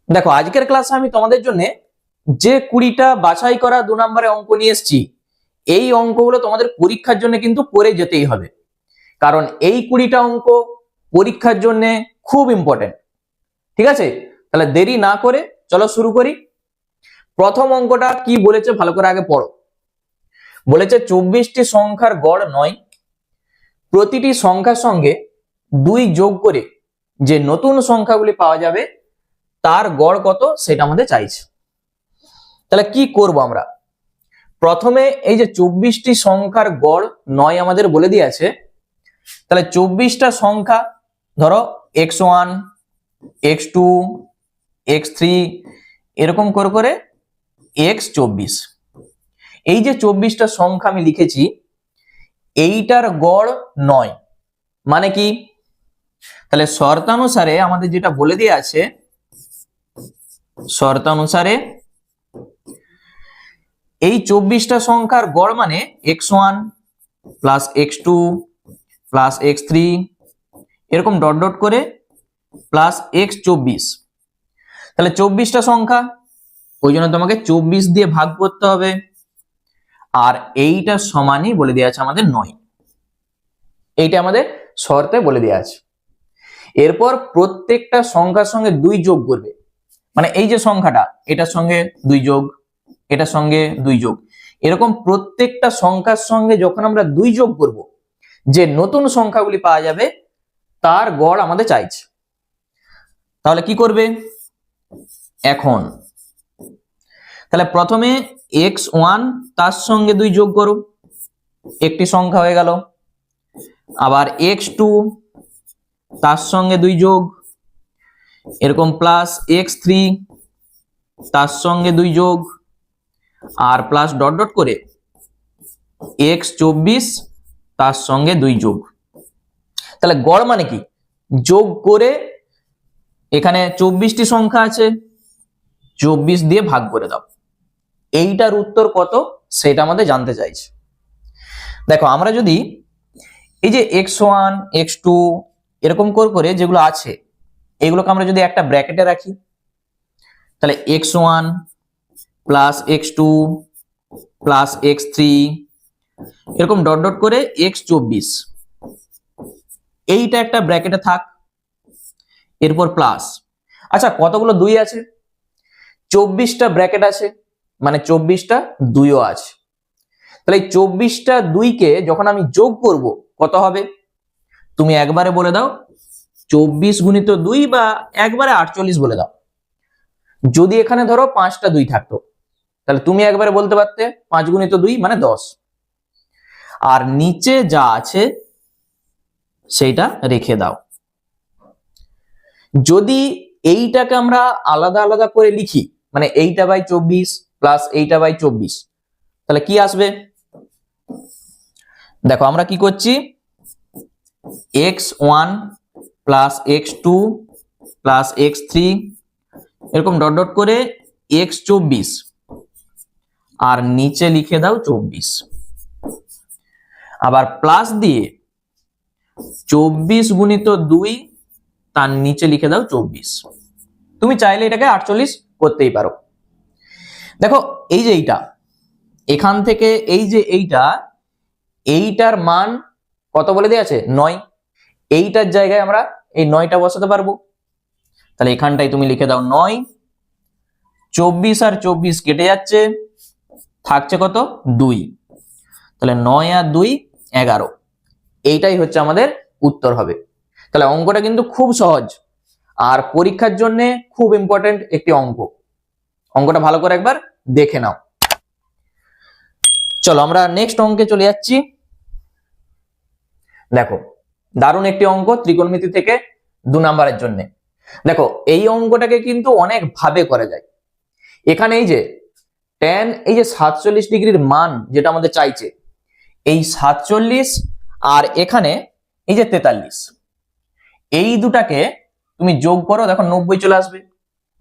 দেখো আজকের ক্লাসে আমি তোমাদের জন্য যে 20টা বাছাই করা 2 নম্বরে অঙ্ক নিয়ে এসেছি, এই অঙ্কগুলো তোমাদের পরীক্ষার জন্য কিন্তু করে যেতেই হবে, কারণ এই 20টা অঙ্ক পরীক্ষার জন্য খুব ইম্পর্টেন্ট। ঠিক আছে, তাহলে দেরি না করে চলো শুরু করি। প্রথম অঙ্কটা কি বলেছে ভালো করে আগে পড়ো। বলেছে 24টি সংখ্যার গড় 9, প্রতিটি সংখ্যার সঙ্গে 2 যোগ করে যে নতুন সংখ্যাগুলি পাওয়া যাবে তার গড় কত সেটা আমাদের চাইছে। তাহলে কি করব আমরা? প্রথমে এই যে 24টি সংখ্যার গড় 9 আমাদের বলে দিয়েছে, তাহলে 24টা সংখ্যা ধরো x1 x2 x3 এরকম করে করে x24। এই যে 24টা সংখ্যা আমি লিখেছি, এইটার গড় 9 মানে কি? তাহলে শর্তানুসারে আমাদের যেটা বলে দেয়া আছে, শর্তানুসারে এই 24টা সংখ্যার গড় মানে x1 plus x2 plus x3 এরকম ডট ডট করে প্লাস x24। তাহলে 24টা সংখ্যা, ওই জন্য তোমাকে 24 দিয়ে ভাগ করতে হবে, আর এইটা সমানই বলে দেওয়া আছে আমাদের 9। এইটা আমাদের শর্তে বলে দেওয়া আছে। এরপর প্রত্যেকটা সংখ্যার সঙ্গে 2 যোগ করবে, মানে এই যে সংখ্যাটা এটার সঙ্গে 2 যোগ, এটার সঙ্গে 2 যোগ, এরকম প্রত্যেকটা সংখ্যার সঙ্গে যখন আমরা 2 যোগ করব, যে নতুন সংখ্যাগুলি পাওয়া যাবে তার গড় আমাদের চাইছে। তাহলে কি করবে এখন? তাহলে প্রথমে x1 তার সঙ্গে 2 যোগ করো, একটি সংখ্যা হয়ে গেল। আবার x2 তার সঙ্গে 2 যোগ, এরকম প্লাস x3 তার সঙ্গে 2 যোগ, আর প্লাস ডট ডট করে x24 তার সঙ্গে 2 যোগ। তাহলে গড় মানে কি? যোগ করে এখানে 24টি সংখ্যা আছে, 24 দিয়ে ভাগ করে দাও। এইটার উত্তর কত সেটা আমাদের জানতে চাইছে। দেখো আমরা যদি এই যে x1 x2 এরকম করে যেগুলো আছে এগুলোকে আমরা যদি একটা ব্র্যাকেটে রাখি, তাহলে x1 plus x2 plus x3 এরকম ডট ডট করে x24, এইটা একটা ব্র্যাকেটে থাক। এরপর প্লাস, আচ্ছা কতগুলো 2 আছে? 24টা ব্র্যাকেট আছে, মানে 24টা 2ও আছে। তাহলে এই 24টা 2কে যখন আমি যোগ করব কত হবে? তুমি একবারে বলে দাও 24 গুণিত 2 বা একবারে 48 বলে দাও। যদি এখানে ধরো 5টা 2 থাকতো তাহলে তুমি একবারে বলতে পারতে 5 গুণিত 2 মানে 10, আর নিচে যা আছে সেইটা রেখে দাও। যদি এইটাকে আমরা আলাদা আলাদা করে লিখি, মানে এইটা বাই 24 প্লাস এইটা বাই 24, তাহলে কি আসবে? দেখো আমরা কি করছি, x1 plus x2 plus x3 এরকম ডট ডট করে x24, আর নিচে লিখে দাও 24। আবার প্লাস দিয়ে 24 গুণিত 2 তার নিচে লিখে দাও 24। তুমি চাইলে এটাকে 48 করতেই পারো। দেখো এই যে এইটা, এখান থেকে এই যে এইটার মান কত বলে দেয়া আছে? 9। এইটার জায়গায় আমরা এই 9টা বসাতে পারবো। তাহলে এখানটাই তুমি লিখে দাও 9। 24 আর 24 কেটে যাচ্ছে, থাকছে কত? 2। তাহলে 9 আর 2 11। এইটাই হচ্ছে আমাদের উত্তর হবে। তাহলে অঙ্কটা কিন্তু খুব সহজ আর পরীক্ষার জন্য খুব ইম্পর্টেন্ট একটি অঙ্ক। অঙ্কটা ভালো করে একবার দেখে নাও। চলো আমরা নেক্সট অঙ্কে চলে যাচ্ছি। দেখো দারুণ একটি অঙ্ক ত্রিকোণমিতি থেকে 2 নম্বরের জন্য। দেখো এই অঙ্কটাকে কিন্তু অনেক ভাবে করা যায়। এখানে এই যে tan এই যে 47 ডিগ্রির মান যেটা আমাদের চাইছে, এই 47 আর এখানে এই যে 43, এই দুটাকে তুমি যোগ করো, দেখো 90 চলে আসবে,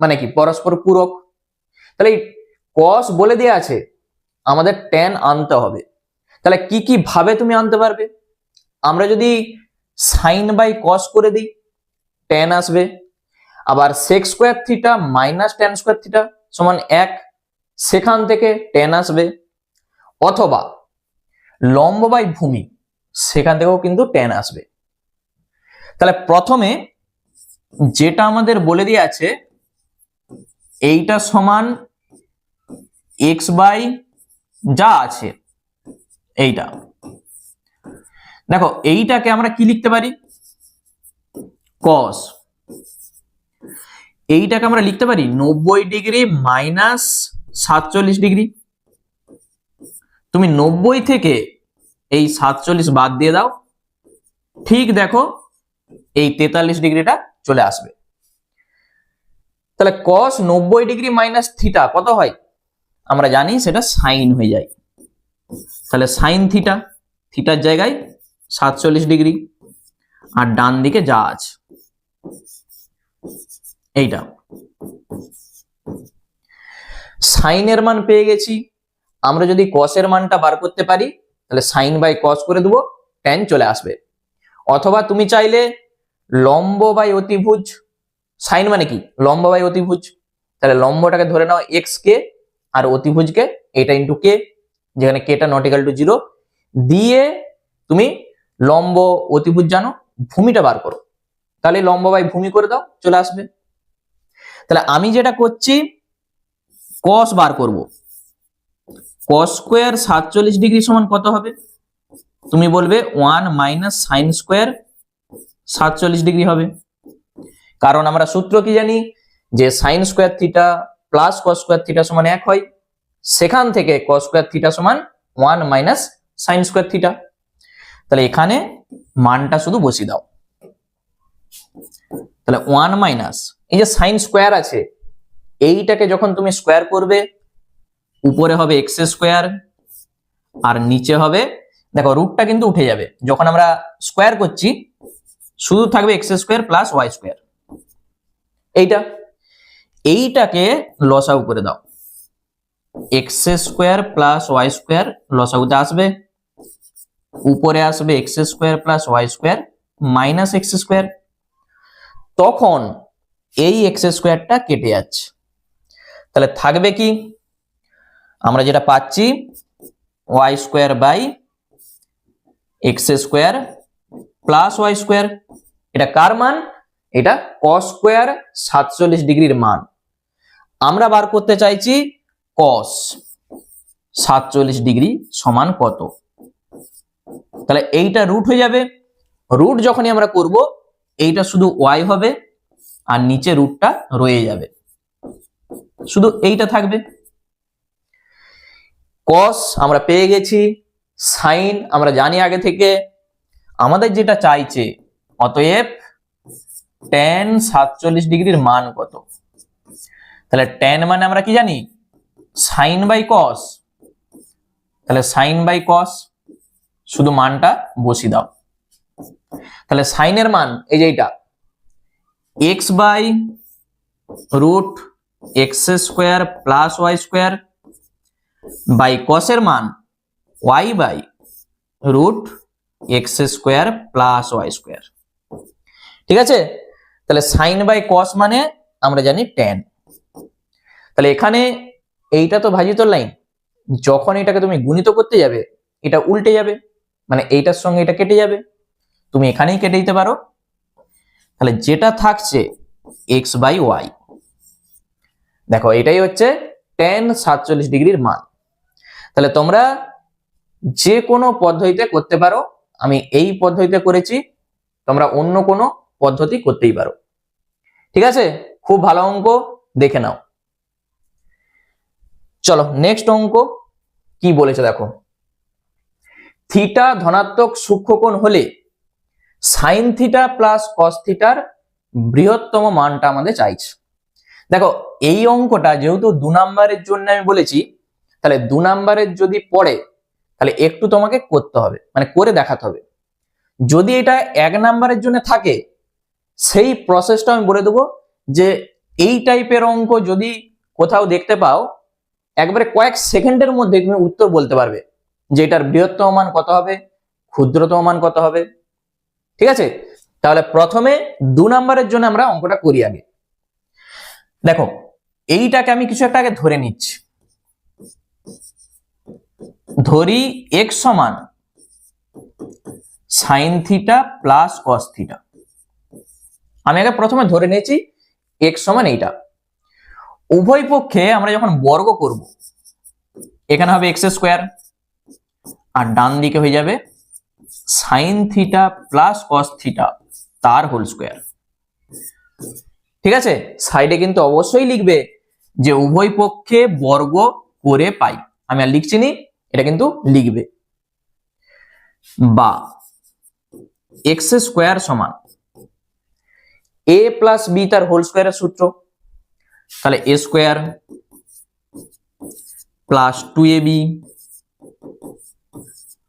মানে কি পরস্পর পূরক। তাহলে এই cos বলে দেয়া আছে, আমাদের tan আনতে হবে। তাহলে কি কি ভাবে তুমি আনতে পারবে? আমরা যদি sin বাই cos করে দিই tan আসবে, আবার sec square theta minus tan square theta সমান 1, সেখান থেকে tan আসবে, অথবা লম্ব বাই ভূমি সেখান থেকেও কিন্তু tan আসবে। তাহলে প্রথমে যেটা আমাদের বলে দিয়ে আছে এইটা সমান x বাই যা আছে এইটা, দেখো এইটাকে আমরা কি লিখতে পারি, cos, এইটাকে আমরা লিখতে পারি 90 ডিগ্রি মাইনাস 47 ডিগ্রি। তুমি 90 থেকে এই 47 বাদ দিয়ে দাও, ঠিক দেখো এই 43 ডিগ্রিটা চলে আসবে। তাহলে cos 90 ডিগ্রি মাইনাস থিটা কত হয় আমরা জানি, সেটা সাইন হয়ে যায়। তাহলে সাইন থিটা, থিটার জায়গায় 47 ডিগ্রি, আর ডান দিকে যা আছে এইটা। সাইনের মান পেয়ে গেছি, আমরা যদি কসের মানটা বার করতে পারি তাহলে সাইন বাই কস করে দেবো, ট্যান চলে আসবে। অথবা তুমি চাইলে লম্ব বাই অতিভুজ, সাইন মানে কি লম্ব বাই অতিভুজ, তাহলে লম্বটাকে ধরে নাও এক্স কে আর অতিভুজকে এটা ইন্টু কে, যেখানে কেটা নট ইকুয়াল টু 0 দিয়ে তুমি লম্ব অতিভুজ জানো, ভূমিটা বার করো, তাহলে লম্ব বাই ভূমি করে দাও, চলে আসবে। তাহলে আমি যেটা করছি কস বার করব, কস স্কয়ার 47 ডিগ্রি সমান কত হবে, তুমি বলবে 1 মাইনাস সাইন স্কয়ার 47 ডিগ্রি হবে, কারণ আমরা সূত্র কি জানি যে sine square theta plus cos square theta সমান 1 হয়, সেখান থেকে কস স্কয়ার থিটা সমান 1 মাইনাস সাইন স্কয়ার থিটা। তাহলে এখানে মানটা শুধু বসিয়ে দাও, তাহলে 1 মাইনাস এই যে সাইন স্কয়ার আছে এইটাকে যখন তুমি স্কয়ার করবে উপরে হবে এক্স স্কয়ার আর নিচে হবে, দেখো রুটটা কিন্তু উঠে যাবে, যখন আমরা স্কয়ার করছি শুধু থাকবে X square plus Y square, এইটাকে লসাগু করে দাও, X square plus Y square লসাগুতে আসবে, উপরে আসবে X square plus Y square minus X square, তখন এই এক্স স্কয়ারটা কেটে যাচ্ছে, তাহলে থাকবে কি আমরা যেটা পাচ্ছি Y square by X square plus Y square. এটা কার মান, এটা কস স্কয়ার 47 ডিগ্রির মান। আমরা বার করতে চাইছি কস 47 ডিগ্রি সমান কত, তাহলে এইটা রুট হয়ে যাবে, রুট যখনই আমরা করব এইটা শুধু ওয়াই হবে আর নিচে রুটটা রয়ে যাবে, শুধু এইটা থাকবে। কস আমরা পেয়ে গেছি, সাইন আমরা জানি আগে থেকে, আমাদের যেটা চাইছে অতএব tan 47 ডিগ্রির মান কত, তাহলে tan মানে আমরা কি জানি সাইন বাই কস, তাহলে সাইন বাই কস শুধু মানটা বসিয়ে দাও, তাহলে সাইনের মান এই যে এটা X by root X square plus Y square by কসের মান Y by root X square plus Y square. ঠিক আছে, তাহলে সাইন বাই কস মানে আমরা জানি tan, তাহলে এখানে এইটা তো ভাজিত লাইন, যখন এটাকে তুমি গুণিত করতে যাবে এটা উল্টে যাবে, মানে এইটার সঙ্গে এটা কেটে যাবে, তুমি এখানেই কেটে দিতে পারো, তাহলে যেটা থাকছে এক্স বাই ওয়াই, দেখো এটাই হচ্ছে tan 47 ডিগ্রির মান। তাহলে তোমরা যে কোনো পদ্ধতিতে করতে পারো, আমি এই পদ্ধতিতে করেছি, তোমরা অন্য কোনো পদ্ধতি করতেই পারো। ঠিক আছে, খুব ভালো অঙ্ক, দেখে নাও। চলো নেক্সট অঙ্ক কি বলেছে দেখো, থিটা ধনাত্মক সূক্ষ্মকোণ হলে সাইন থিটা প্লাস কস থিটার বৃহত্তম মানটা আমাদের চাইছে। দেখো এই অঙ্কটা যেহেতু 2 নাম্বারের জন্য আমি বলেছি, তাহলে 2 নাম্বারের যদি পড়ে তাহলে একটু তোমাকে করতে হবে, মানে করে দেখাতে হবে। যদি এটা 1 নাম্বারের জন্য থাকে সেই প্রসেসটা আমি বলে দেবো, যে এই টাইপের অঙ্ক যদি কোথাও দেখতে পাও একবারে কয়েক সেকেন্ডের মধ্যে তুমি উত্তর বলতে পারবে যে এটার বৃহত্তম মান কত হবে, ক্ষুদ্রতম মান কত হবে। ঠিক আছে, তাহলে প্রথমে 2 নাম্বারের জন্য আমরা অঙ্কটা করি আগে। দেখো এইটাকে আমি কিছু একটা আগে ধরে নিচ্ছি, ধরি x সমান sign theta plus cos theta. আমি আগে প্রথমে ধরে নিয়েছি x সমান এইটা। উভয় পক্ষে আমরা যখন বর্গ করব, এখানে হবে এক্স স্কোয়ার আর ডান দিকে হয়ে যাবে sign theta plus cos theta তার হোল স্কোয়ার। ঠিক আছে, সাইডে কিন্তু অবশ্যই লিখবে যে উভয় পক্ষে বর্গ করে পাই। আমি আর লিখছি নি, এটা কিন্তু লিখবে। বা এক্স স্কোয়ার সমান এ প্লাস বি তার হোল স্কোয়ারের সূত্র, তাহলে A square plus 2ab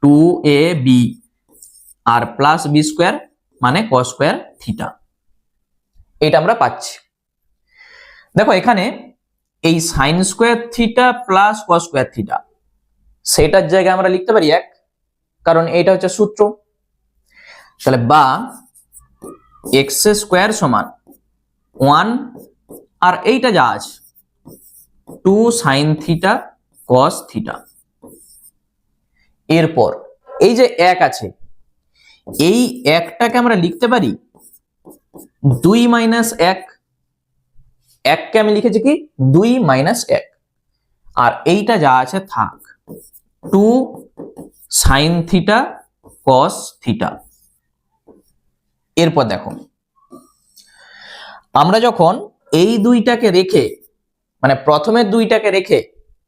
2ab R plus B square মানে কস স্কোয়ার থিটা, এটা আমরা পাচ্ছি। দেখো এখানে এই sine square theta plus cos square theta সেটার জায়গায় আমরা লিখতে পারি 1, কারণ এটা হচ্ছে সূত্র। তাহলে বা এক্স স্কোয়ার সমান 1 আর এইটা যা আছে 2 সাইন থিটা কস থিটা। এরপর এই যে 1 আছে, এই 1টাকে আমরা লিখতে পারি 2 মাইনাস 1, 1কে আমি লিখেছি কি 2 মাইনাস 1, আর এইটা যা আছে থাক 2 সাইন থিটা কস থিটা। এরপর দেখো আমরা যখন এই দুইটাকে রেখে, মানে প্রথমের দুইটাকে রেখে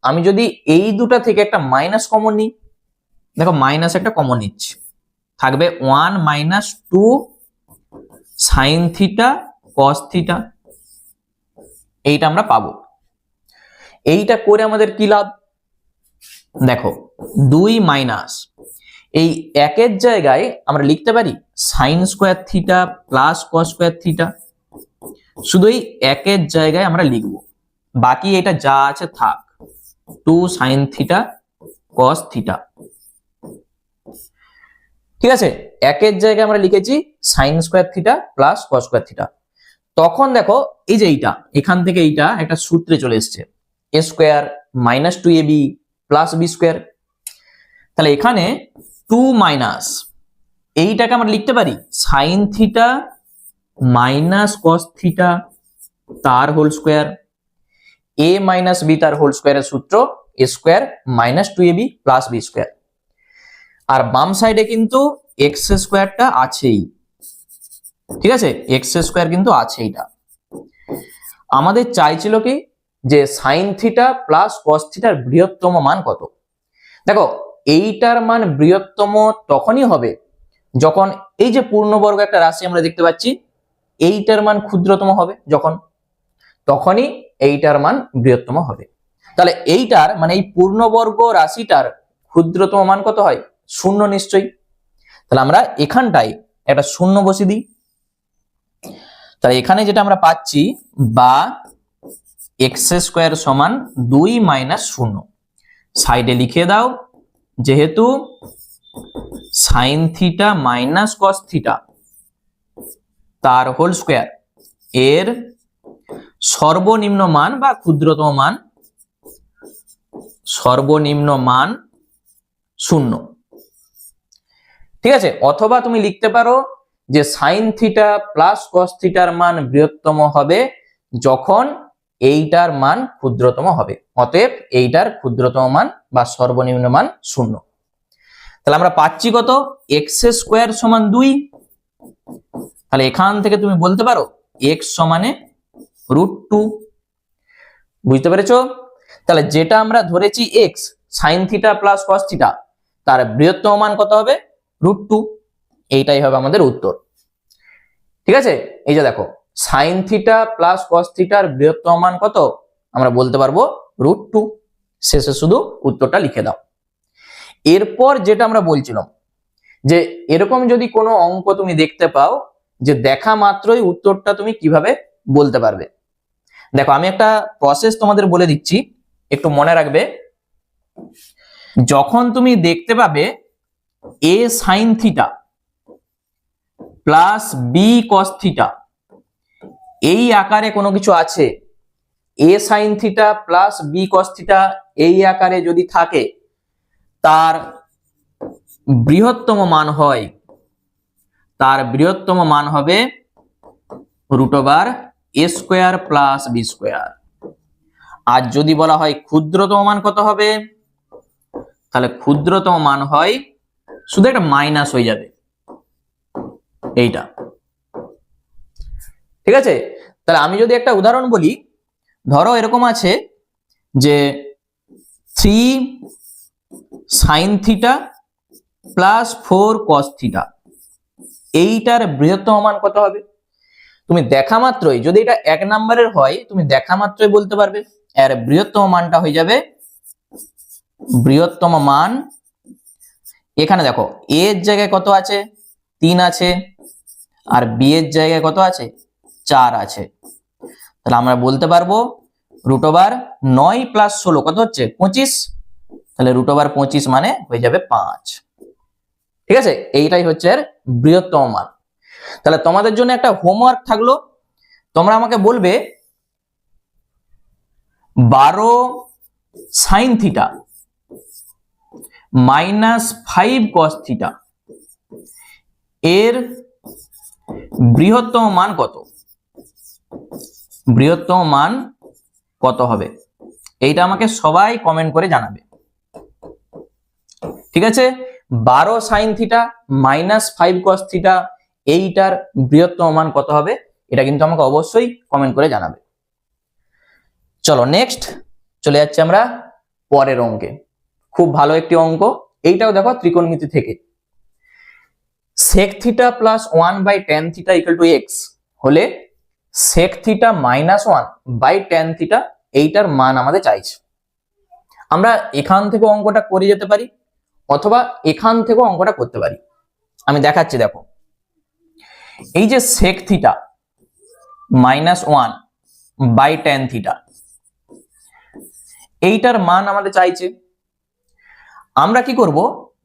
আমি যদি এই দুটা থেকে একটা মাইনাস কমন নিই, দেখো মাইনাস একটা কমন নিচ্ছি, থাকবে 1 minus 2 sine theta cos theta, এইটা আমরা পাবো। এইটা করে আমাদের কি লাভ, দেখো 2 মাইনাস এই 1 জায়গায় আমরা লিখতে পারি sine square theta plus cos square theta, শুধু এই 1 জায়গায় আমরা লিখব, বাকি এটা যা আছে থাক 2 সাইন থিটা কস থিটা। ঠিক আছে, 1 জায়গায় আমরা লিখেছি sine square theta plus cos square theta. তখন দেখো এই যে এইটা এখান থেকে এইটা একটা সূত্রে চলে এসছে, A square minus 2ab plus B square. তাহলে এখানে 2 মাইনাস এইটাকে আমরা লিখতে পারি sine theta minus cos theta তার whole square, A minus B তার হোল স্কোয়ারের সূত্র A square minus 2ab plus B square. আর বাম সাইডে কিন্তু এক্স স্কোয়ারটা আছেই। ঠিক আছে, এক্স স্কোয়ার কিন্তু আছে। এইটা আমাদের চাইছিল কি যে সাইন থিটা প্লাস কস থিটার বৃহত্তম মান কত। দেখো এইটার মান বৃহত্তম তখনই হবে যখন এই যে পূর্ণবর্গ একটা রাশি আমরা দেখতে পাচ্ছি, এইটার মান ক্ষুদ্রতম হবে যখন, তখনই এইটার মান বৃহত্তম হবে। তাহলে এইটার মানে এই পূর্ণবর্গ রাশিটার ক্ষুদ্রতম মান কত হয়, 0 নিশ্চয়ই। তাহলে আমরা এখানটায় একটা 0 বসিয়ে দিই। তাহলে এখানে যেটা আমরা পাচ্ছি বা এক্স স্কোয়ার সমান 2 মাইনাস 0, সাইডে লিখে দাও যেহেতু sign theta minus cos theta তার হোল স্কোয়ার এর সর্বনিম্ন মান বা ক্ষুদ্রতম মান, সর্বনিম্ন মান 0। ঠিক আছে, অথবা তুমি লিখতে পারো যে সাইন থিটা প্লাস কস থিটার মান বৃহত্তম হবে যখন এইটার মান ক্ষুদ্রতম হবে, অতএব এইটার ক্ষুদ্রতম মান বা সর্বনিম্ন মান 0। তাহলে আমরা পাচ্ছি কত, এক্স স্কোয়ার সমান 2। তাহলে এখান থেকে তুমি বলতে পারো এক্স সমানে √2। বুঝতে পেরেছো? তাহলে যেটা আমরা ধরেছি x sign theta plus cos theta তার বৃহত্তম মান কত হবে, √2। এইটাই হবে আমাদের উত্তর। ঠিক আছে, এই যে দেখো সাইন থিটা প্লাস কস থিটার বৃহত্তম মান কত, আমরা বলতে পারবো √2। শেষে শুধু উত্তরটা লিখে দাও। এরপর যেটা আমরা বলছিলাম যে এরকম যদি কোনো অঙ্ক তুমি দেখতে পাও যে দেখা মাত্রই উত্তরটা তুমি কিভাবে বলতে পারবে। দেখো আমি একটা প্রসেস তোমাদের বলে দিচ্ছি, একটু মনে রাখবে। যখন তুমি দেখতে পাবে A sine theta plus B cos theta এই আকারে কোনো কিছু আছে, A sine theta plus B cos theta এই আকারে যদি থাকে, তার বৃহত্তম মান হবে √a square plus B square. আর যদি বলা হয় ক্ষুদ্রতম মান কত হবে, তাহলে ক্ষুদ্রতম মান হয় শুধু একটা মাইনাস হয়ে যাবে এইটা। ঠিক আছে, তাহলে আমি যদি একটা উদাহরণ বলি, ধরো এরকম আছে যে 3 sign theta plus 4 cos theta, এইটার বৃহত্তম মান কত হবে? তুমি দেখা মাত্রই, যদি এটা 1 নম্বরের হয়, তুমি দেখা মাত্রই বলতে পারবে এর বৃহত্তম মানটা হয়ে যাবে, বৃহত্তম মান এখানে দেখো a এর জায়গায় কত আছে, 3 আছে, আর b এর জায়গায় কত আছে, 4 আছে। তাহলে আমরা বলতে পারবো √9 প্লাস 16 কত হচ্ছে, 25। তাহলে √25 মানে হয়ে যাবে 5। ঠিক আছে, এইটাই হচ্ছে এর বৃহত্তম মান। তাহলে তোমাদের জন্য একটা হোমওয়ার্ক থাকলো, তোমরা আমাকে বলবে 12 সাইন থিটা -5 কস থিটা এর বৃহত্তম মান কত, বৃহত্তম মান কত হবে, এইটা আমাকে সবাই কমেন্ট করে জানাবে। ঠিক আছে, 12 সাইন থিটা -5 কস থিটা এইটার বৃহত্তম মান কত হবে, এটা কিন্তু আমাকে অবশ্যই কমেন্ট করে জানাবে। চলো নেক্সট চলে যাচ্ছি আমরা পরের অঙ্কে। খুব ভালো একটি অঙ্ক, এইটাও দেখো ত্রিকোণমিতি থেকে। sec theta plus 1/tan theta equal to x হলে sec থিটা -1/tan থিটা এইটার মান আমাদের চাইছে। আমরা এখান থেকে অঙ্কটা করে যেতে পারি, অথবা এখান থেকেও অঙ্কটা করতে পারি। আমি দেখাচ্ছি, দেখো এই যে sec থিটা -1/tan থিটা এইটার মান আমাদের চাইছে। আমরা কি করব,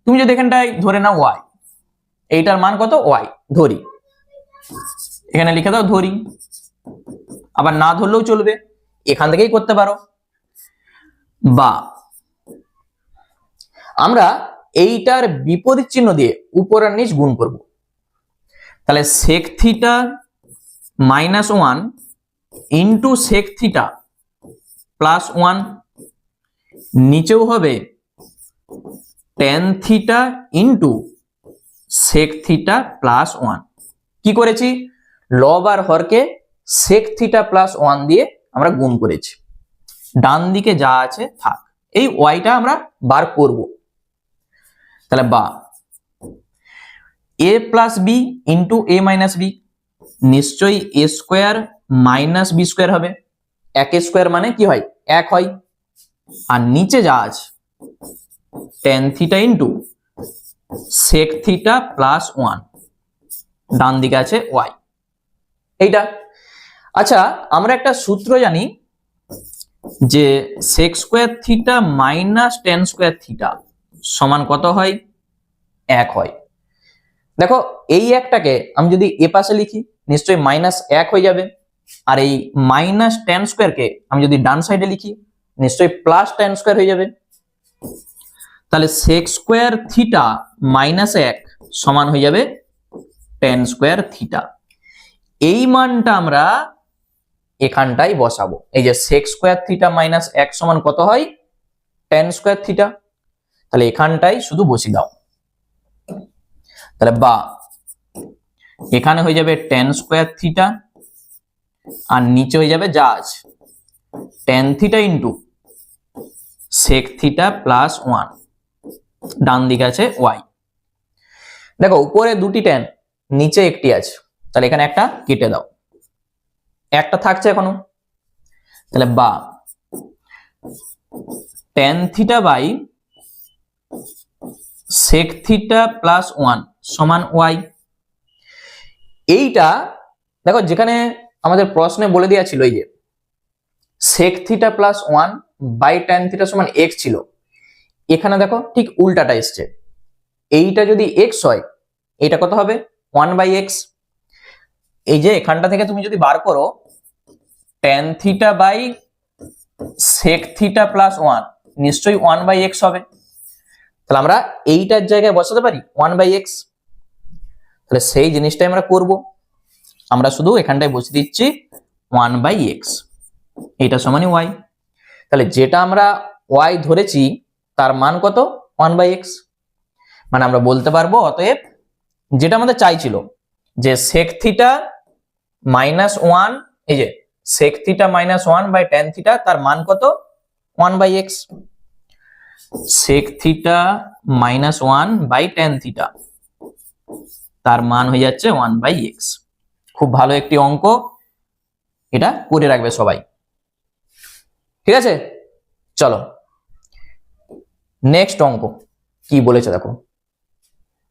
তুমি যদি এখানটায় ধরে নাও y, এইটার মান কত y ধরি, এখানে লিখে দাও ধরি, আবার না ধরলেও চলবে, এখান থেকেই করতে পারো। বা আমরা এইটার বিপরীত চিহ্ন দিয়ে উপর আর নিচ গুণ করব। তাহলে sec theta -1 into sec theta plus 1, নিচেও হবে tan theta into sec theta plus 1। কি করেছি, লব আর হরকে sec থিটা প্লাস 1 দিয়ে আমরা গুণ করেছি, ডান দিকে যা আছে থাক, এই ওয়াইটা আমরা বার করব। তাহলে বা a plus B into a minus B, নিশ্চয়ই a square minus B square হবে, 1 স্কোয়ার মানে কি হয় 1 হয়, আর নিচে যা আছে tan theta into sec theta plus 1, ডান দিকে আছে y, এইটা। আচ্ছা, আমরা একটা সূত্র জানি যে sec square theta minus tan square theta সমান কত হয়, 1 হয়। দেখো এই একটাকে আমি যদি এ পাশে লিখি নিশ্চয়ই -1 হয়ে যাবে, আর এই মাইনাস tan স্কোয়ারকে আমি যদি ডান সাইডে লিখি নিশ্চয়ই প্লাস tan স্কোয়ার হয়ে যাবে। তাহলে sec স্কোয়ার থিটা -1 সমান হয়ে যাবে tan স্কোয়ার থিটা। এই মানটা আমরা এখানটাই বসাবো, এই যে sec স্কোয়ার থিটা -1 সমান কত হয়, tan স্কোয়ার থিটা। তাহলে এখানটাই শুধু বসিয়ে দাও। তাহলে বা এখানে হয়ে যাবে tan স্কোয়ার থিটা, আর নিচে হয়ে যাবে যা আছে tan theta into sec theta plus 1, ডান দিকে আছে y। দেখো উপরে দুটি tan, নিচে একটি আছে, তাহলে এখানে একটা কেটে দাও, একটা থাকছে এখনো। তাহলে বা tan theta by sec theta plus 1 সমান y। এইটা দেখো যেখানে আমাদের প্রশ্নে বলে দেওয়া ছিল এই যে sec theta plus 1/tan theta সমান x ছিল, এখানে দেখো ঠিক উল্টাটা এসছে, এইটা যদি x হয় এটা কত হবে 1/x। এই যে এখানটা থেকে তুমি যদি বার করো tan theta by sec theta plus 1 নিশ্চয়ই 1/x হবে। তাহলে আমরা এইটার জায়গায় বসাতে পারি 1/x। তাহলে সেই জিনিসটাই আমরা করব। আমরা শুধু এখানটায় বসিয়ে দিচ্ছি 1/x, এটা সমানই y। তাহলে যেটা আমরা y ধরেছি তার মান কত? 1/x। মানে আমরা বলতে পারবো অতএব যেটা আমাদের চাইছিল যে sec থিটা মাইনাস 1, এই যে sec theta minus 1/tan theta তার মান কত? 1/x। sec theta minus 1/tan theta তার মান হয়ে যাচ্ছে 1/x। খুব ভালো একটি অঙ্ক, এটা করে রাখবে সবাই, ঠিক আছে? চলো নেক্সট অঙ্ক কি বলেছে দেখো,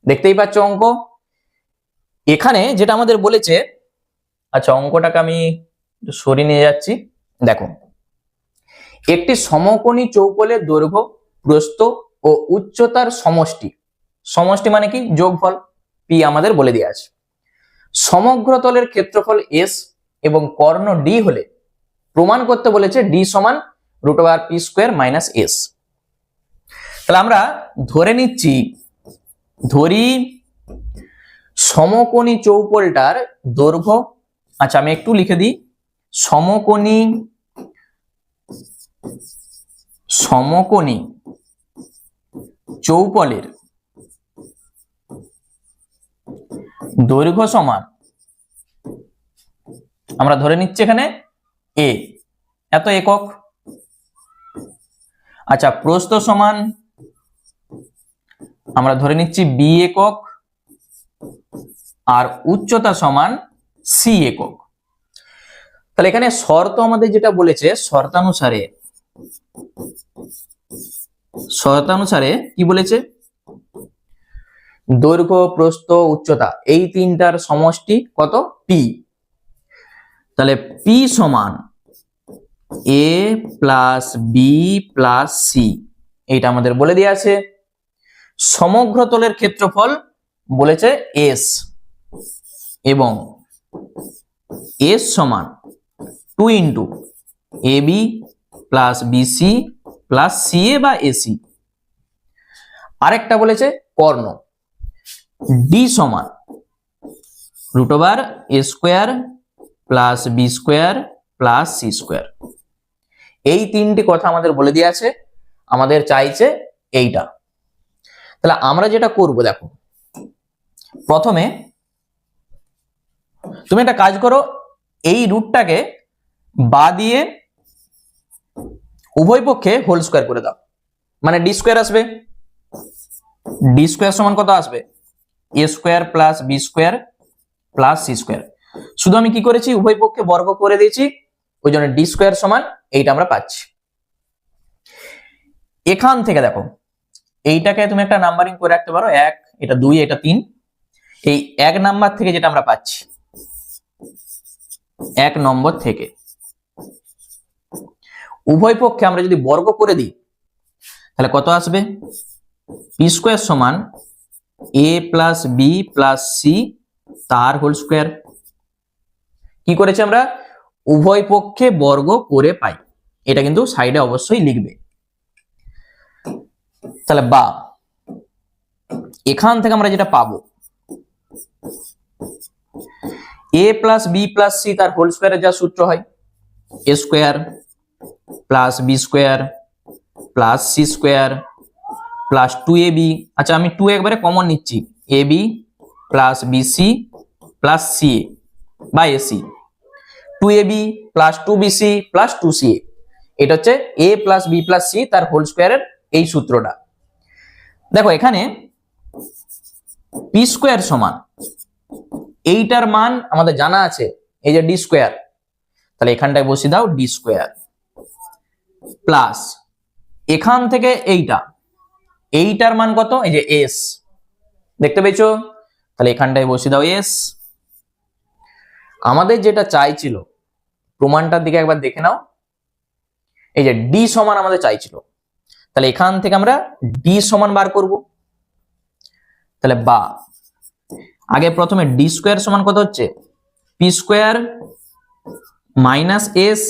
দেখতেই পাচ্ছ অঙ্ক এখানে যেটা আমাদের বলেছে। আচ্ছা অঙ্কটাকে আমি সরিয়ে নিয়ে যাচ্ছি। দেখো, একটি সমকোণী চৌকোলের দৈর্ঘ্য, প্রস্থ ও উচ্চতার সমষ্টি, সমষ্টি মানে কি? যোগফল পি আমাদের বলে দেওয়া আছে। সমগ্র তলের ক্ষেত্রফল এস এবং কর্ণ ডি হলে প্রমাণ করতে বলেছে ডি সমান √p² - s। তাহলে আমরা ধরে নিচ্ছি, ধরি সমকোণী চৌকোলটার দৈর্ঘ্য, আচ্ছা আমি একটু লিখে দিই, সমকোণী চৌকোলের দৈর্ঘ্য সমান, আমরা ধরে নিচ্ছি এখানে এ, এত একক। আচ্ছা প্রস্থ সমান আমরা ধরে নিচ্ছি বি একক, আর উচ্চতা সমান সি একক। তাহলে এখানে শর্ত আমাদের যেটা বলেছে, শর্তানুসারে কি বলেছে? দৈর্ঘ্য, প্রস্থ, উচ্চতা এই তিনটার সমষ্টি কত? পি। তাহলে পি সমান এ প্লাস বি প্লাস সি, এইটা আমাদের বলে দেওয়া আছে। সমগ্র তলের ক্ষেত্রফল বলেছে এস, এবং এস সমান 2 × ab plus BC plus CA বা এসি। আরেকটা বলেছে কর্ণ, ডি সমান √a² plus b² plus c²। এই তিনটি কথা আমাদের বলে দেওয়া আছে, আমাদের চাইছে এইটা। তাহলে আমরা যেটা করব, দেখো প্রথমে তুমি একটা কাজ করো, এই রুটটাকে বা দিয়ে উভয় পক্ষে হোল স্কয়ার করে দাও, মানে d² আসবে। d² সমান কত আসবে? a² plus b² plus c²। শুধু আমি কি করেছি? উভয় পক্ষে বর্গ করে দিয়েছি, ওই জন্য d² সমান এইটা আমরা পাচ্ছি। এখান থেকে দেখো এইটাকে তুমি একটা নাম্বারিং করে রাখতে পারো, 1, এটা 2, এটা 3। এই 1 নাম্বার থেকে যেটা আমরা পাচ্ছি, 1 নম্বর থেকে উভয় পক্ষে আমরা যদি বর্গ করে দিই তাহলে কত আসবে? p² সমান a plus B plus C তার হোল স্কয়ার। কি করেছি আমরা? উভয় পক্ষে বর্গ করে পাই, এটা কিন্তু সাইডে অবশ্যই লিখবে। তাহলে বা এখান থেকে আমরা যেটা পাবো, a plus B plus C তার হোল স্কয়ারের যা সূত্র হয়, a² plus b² plus c² plus 2ab। আচ্ছা আমি 2 একবারে কমন নিচ্ছি, ab plus bc plus ca বা ac, 2ab plus 2bc plus 2ca। এটা হচ্ছে a plus b plus c তার হোল স্কয়ারের এই সূত্রটা। দেখো এখানে p² সমান, এইটার মান আমাদের জানা আছে, এই যে d², তাহলে এখানটায় বসিয়ে দাও d² প্লাস এখান থেকে এইটার মান কত? এই যে s, দেখতে পেয়েছো? তাহলে এখানটায় বসিয়ে দাও s। আমাদের যেটা চাইছিল, প্রমাণটার দিকে একবার দেখে নাও, এই যে d সমান আমাদের চাইছিল, তাহলে এখান থেকে আমরা d সমান বার করব। তাহলে বা আগে প্রথমে d² সমান কত হচ্ছে? p² - s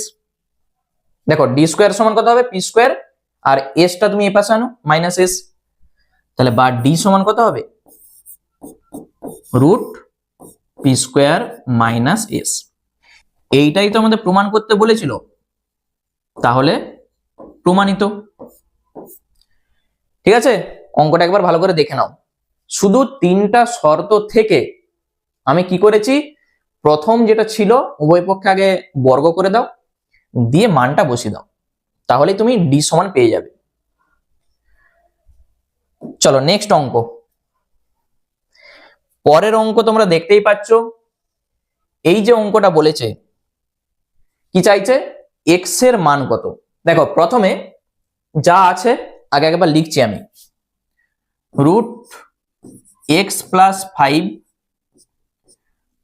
দেখো ডি স্কোয়ার সমান কত হবে, পি স্কোয়ার, আর এসটা তুমি এ পাশে আনো মাইনাস এস, তাহলে বা ডি সমান কত হবে, root P square minus S. এইটাই তো আমাদের প্রমাণ করতে বলেছিল, তাহলে প্রমাণিত। ঠিক আছে, অঙ্কটা একবার ভালো করে দেখে নাও। শুধু তিনটা শর্ত থেকে আমি কি করেছি, প্রথম যেটা ছিল উভয় পক্ষে আগে বর্গ করে দাও, দিয়ে মানটা বসিয়ে দাও, তাহলে তুমি ডি সমান পেয়ে যাবে। চলো নেক্সট অঙ্ক। পরের অঙ্ক তোমরা দেখতেই পাচ্ছ, এই যে অঙ্কটা বলেছে কি চাইছে, এক্স এর মান কত। দেখো প্রথমে যা আছে আগে একবার লিখছি আমি, রুট এক্স প্লাস 5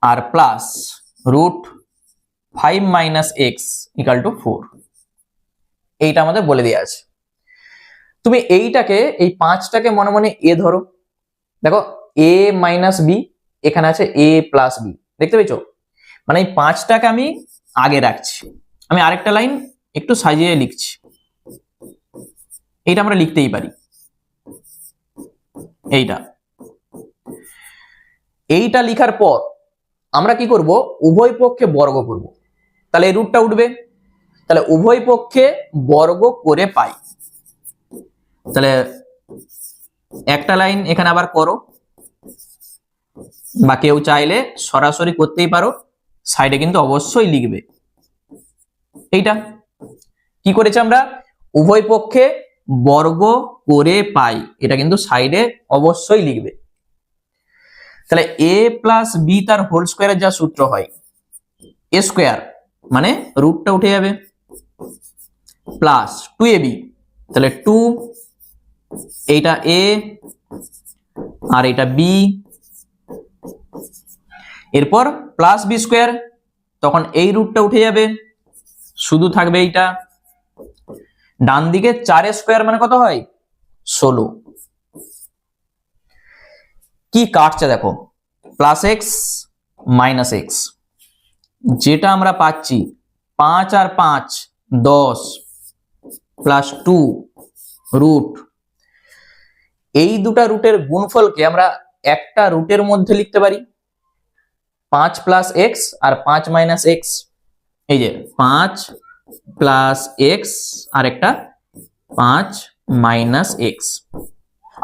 আর plus root 5 minus X equal to 4, এইটা আমাদের বলে দেওয়া আছে। তুমি এইটাকে, এই 5টাকে মনে মনে এ ধরো, দেখো এ মাইনাস বি, এখানে আছে এ প্লাস বি, দেখতে পেয়েছো, মানে এই 5টাকে আমি আগে রাখছি। আমি আরেকটা লাইন একটু সাজিয়ে লিখছি, এইটা আমরা লিখতেই পারি, এইটা লিখার পর আমরা কি করব, উভয় পক্ষে বর্গ করব, তাহলে এই রুটটা উঠবে, তাহলে উভয় পক্ষে বর্গ করে পাই। তাহলে একটা লাইন এখানে আবার করো, বা কেউ চাইলে সরাসরি করতেই পারো, সাইডে কিন্তু অবশ্যই লিখবে। এইটা কি করেছি আমরা, উভয় পক্ষে বর্গ করে পাই, এটা কিন্তু সাইডে অবশ্যই লিখবে। তাহলে এ প্লাস বি তার হোল স্কোয়ারের যা সূত্র হয়, এ স্কোয়ার মানে রুটটা উঠে যাবে, প্লাস 2ab, তাহলে 2, এইটা এ আর এটা বি, এরপর প্লাস বি স্কোয়ার, তখন এই রুটটা উঠে যাবে, শুধু থাকবে এইটা, ডান দিকে 4 স্কোয়ার মানে কত হয়, 16, কি কাটছে দেখো, প্লাস এক্স মাইনাস এক্স, যেটা আমরা পাচ্ছি 5 আর 5 10 প্লাস 2 রুট, এই দুটা রুটের গুণফলকে আমরা একটা রুটের মধ্যে লিখতে পারি, 5 প্লাস এক্স আর 5 মাইনাস এক্স, এই যে 5 প্লাস এক্স আর একটা 5 মাইনাস এক্স,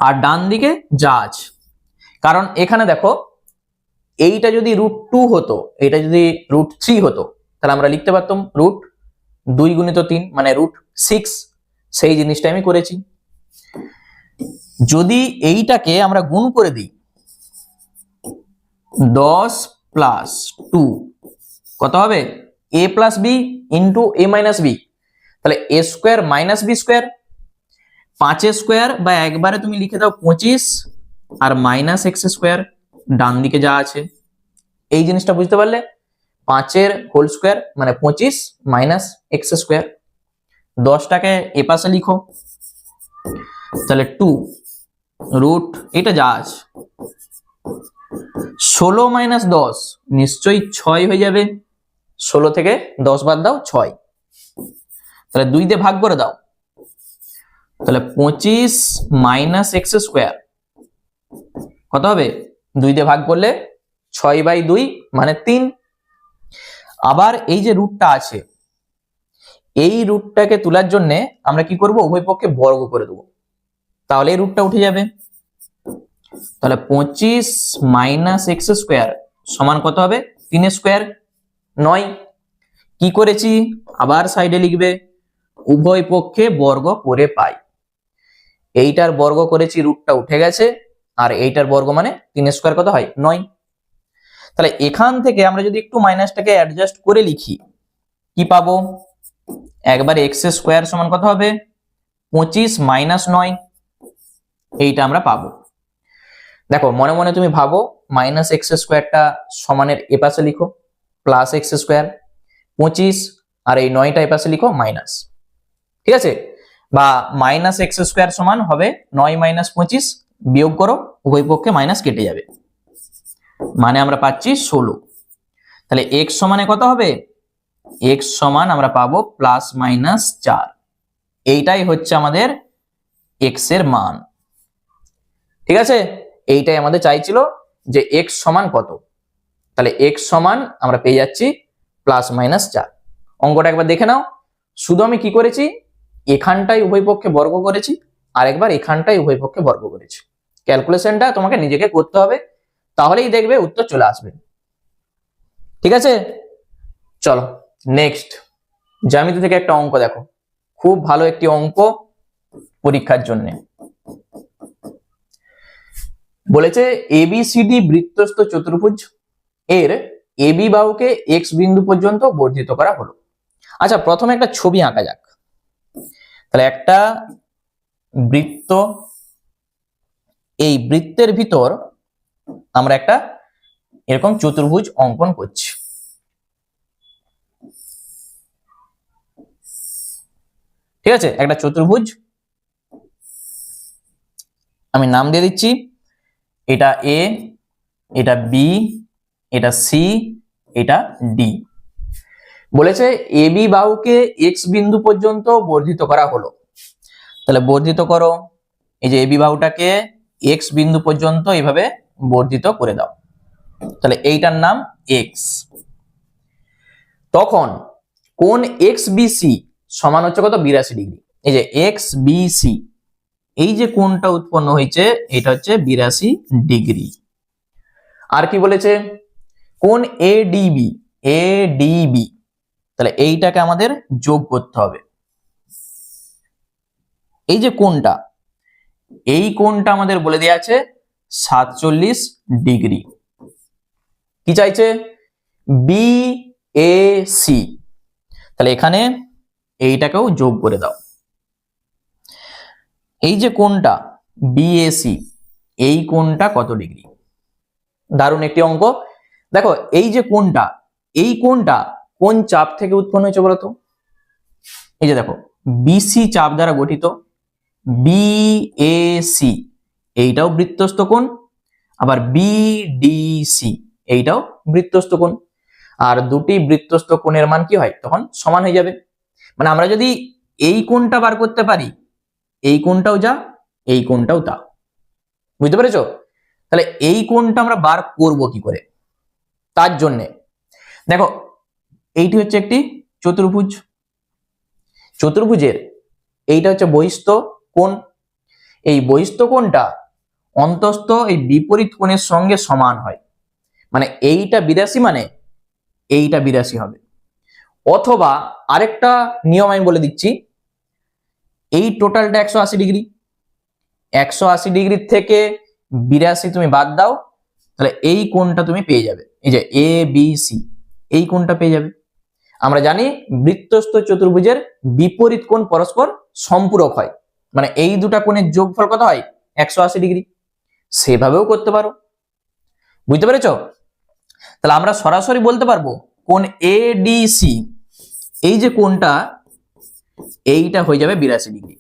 আর ডান দিকে যা আছে, কারণ এখানে দেখো এইটা যদি রুট 2 হতো, এটা যদি রুট 3 হতো, তাহলে আমরা লিখতে পারতাম রুট 2 গুণিত 3 মানে রুট 6, সেই জিনিসটা আমি করেছি। যদি এইটাকে আমরা গুণ করে দিই, 10 প্লাস 2 কত হবে, A plus B into A minus B, তাহলে A square minus B square, 5 square বা একবারে তুমি লিখে দাও 25 আর মাইনাস এক্স স্কোয়ার, ডান দিকে যা আছে, এই জিনিসটা বুঝতে পারলে, 5 এর হোল স্কোয়ার মানে 25 মাইনাস এক্স স্কোয়ার, 10টাকে এ পাশে লিখো, তাহলে 2 রুট, এটা যা আছে 16 মাইনাস 10 নিশ্চয়ই 6 হয়ে যাবে, 16 থেকে 10 বাদ দাও 6, তাহলে 2 দিয়ে ভাগ করে দাও, তাহলে 25 মাইনাস এক্স স্কোয়ার কত হবে, 2 দিয়ে ভাগ করলে 6/2 মানে 3। আবার এই যে রুটটা আছে, এই রুটটাকে তোলার জন্য আমরা কি করব, উভয় পক্ষে বর্গ করে দেবো, তাহলে এই রুটটা উঠে যাবে, তাহলে 25 মাইনাস এক্স স্কোয়ার সমান কত হবে, 3 স্কোয়ার 9। কি করেছি, আবার সাইডে লিখবে, উভয় পক্ষে বর্গ করে পাই, এইটার বর্গ করেছি, রুটটা উঠে গেছে, আর এইটার বর্গ মানে 3 স্কোয়ার কত হয়, 9। তাহলে এখান থেকে আমরা যদি একটু মাইনাসটাকে অ্যাডজাস্ট করে লিখি, কি পাবো, একবার এক্স স্কোয়ার সমান কত হবে, 25 মাইনাস 9, এইটা আমরা পাবো। দেখো মনে মনে তুমি ভাবো, মাইনাস এক্স স্কোয়ারটা সমানের এপাশে লিখো, প্লাস এক্স স্কোয়ার, 25 আর এই 9টা এপাশে লিখো মাইনাস, ঠিক আছে, বা মাইনাস এক্স স্কোয়ার সমান হবে 9 মাইনাস 25, বিয়োগ করো, উভয় পক্ষে মাইনাস কেটে যাবে, মানে আমরা পাচ্ছি 16। তাহলে এক্স সমানে কত হবে, এক্স সমান আমরা পাবো +-4। এইটাই হচ্ছে আমাদের এক্স এর মান। ঠিক আছে, এইটাই আমাদের চাইছিল যে এক্স সমান কত। তাহলে এক্স সমান আমরা পেয়ে যাচ্ছি +-4। অঙ্কটা একবার দেখে নাও। শুধু আমি কি করেছি, এখানটাই উভয় পক্ষে বর্গ করেছি, আর একবার এখানটাই উভয় পক্ষে বর্গ করেছি। ক্যালকুলেশনটা তোমাকে নিজেকে করতে হবে, তাহলেই দেখবে উত্তর চলে আসবে। ঠিক আছে, চলো নেক্সট জ্যামিতি থেকে একটা অঙ্ক দেখো, খুব ভালো একটি অঙ্ক পরীক্ষার জন্য। বলেছে এবিসিডি বৃত্তস্থ চতুর্ভুজ এর এবি বাহুকে এক্স বিন্দু পর্যন্ত বর্ধিত করা হলো। আচ্ছা, প্রথমে একটা ছবি আঁকা যাক। তাহলে একটা বৃত্ত, এই বৃত্তের ভিতর আমরা একটা এরকম চতুর্ভুজ অঙ্কন করছি। ঠিক আছে, একটা চতুর্ভুজ আমি নাম দিয়ে দিচ্ছি, এটা এ, এটা বি, এটা সি, এটা ডি। বলেছে এবি বাহুকে এক্স বিন্দু পর্যন্ত বর্ধিত করা হলো। তাহলে বর্ধিত করো, এই যে এবি বাহুটাকে এক্স বিন্দু পর্যন্ত এইভাবে বর্ধিত করে দাও। তাহলে এইটার নাম এক্স। তখন কোণ এক্স বিসি সমান হচ্ছে কত, 82 ডিগ্রি। এই যে এক্স বিসি, এই যে কোণটা উৎপন্ন হয়েছে এটা হচ্ছে 82 ডিগ্রি। আর কি বলেছে, কোণ এডিবি, এডিবি, তাহলে এইটাকে আমাদের যোগ করতে হবে। এই যে কোণটা, এই কোণটা আমাদের বলে দেওয়া আছে 47 ডিগ্রি। কি চাইছে, বিএসি, তাহলে এখানে এইটাকেও যোগ করে দাও। এই যে কোণটা বিএসি, এই কোণটা কত ডিগ্রি। দারুণ একটি অঙ্ক। দেখো এই যে কোণটা, এই কোণটা কোন চাপ থেকে উৎপন্ন হয়েছে বলতো। এই যে দেখো বিসি চাপ দ্বারা গঠিত, বিএসি এইটাও বৃত্তস্থ কোণ, আবার বিডিসি এইটাও বৃত্তস্থ কোণ। আর দুটি বৃত্তস্থ কোণের মান কি হয়, তখন সমান হয়ে যাবে। মানে আমরা যদি এই কোণটা বার করতে পারি, এই কোণটাও যা, এই কোণটাও তা। বুঝতে পেরেছো? তাহলে এই কোণটা আমরা বার করব কি করে, তার জন্যে দেখো এইটি হচ্ছে একটি চতুর্ভুজ। চতুর্ভুজের এইটা হচ্ছে বহিস্থ কোণ। এই বহিস্থ কোণটা অন্তস্থ এই বিপরীত কোণের সঙ্গে সমান হয়। মানে এইটা 82 মানে এইটা 82 হবে। অথবা আরেকটা নিয়ম আমি বলে দিচ্ছি, এই টোটালটা 180 ডিগ্রি, 180 ডিগ্রি থেকে 82 তুমি বাদ দাও, তাহলে এই কোণটা তুমি পেয়ে যাবে। এই যে এ বি সি, এই কোণটা পেয়ে যাবে। আমরা জানি বৃত্তস্থ চতুর্ভুজের বিপরীত কোণ পরস্পর সম্পূরক হয়, মানে এই দুটা কোণের যোগফল কত হয়, 180 ডিগ্রি। সেভাবেও করতে পারো। বুঝতে পেরেছো? তাহলে আমরা সরাসরি বলতে পারবো কোণ এডিসি, এই যে কোণটা এইটা হয়ে যাবে 82 ডিগ্রি।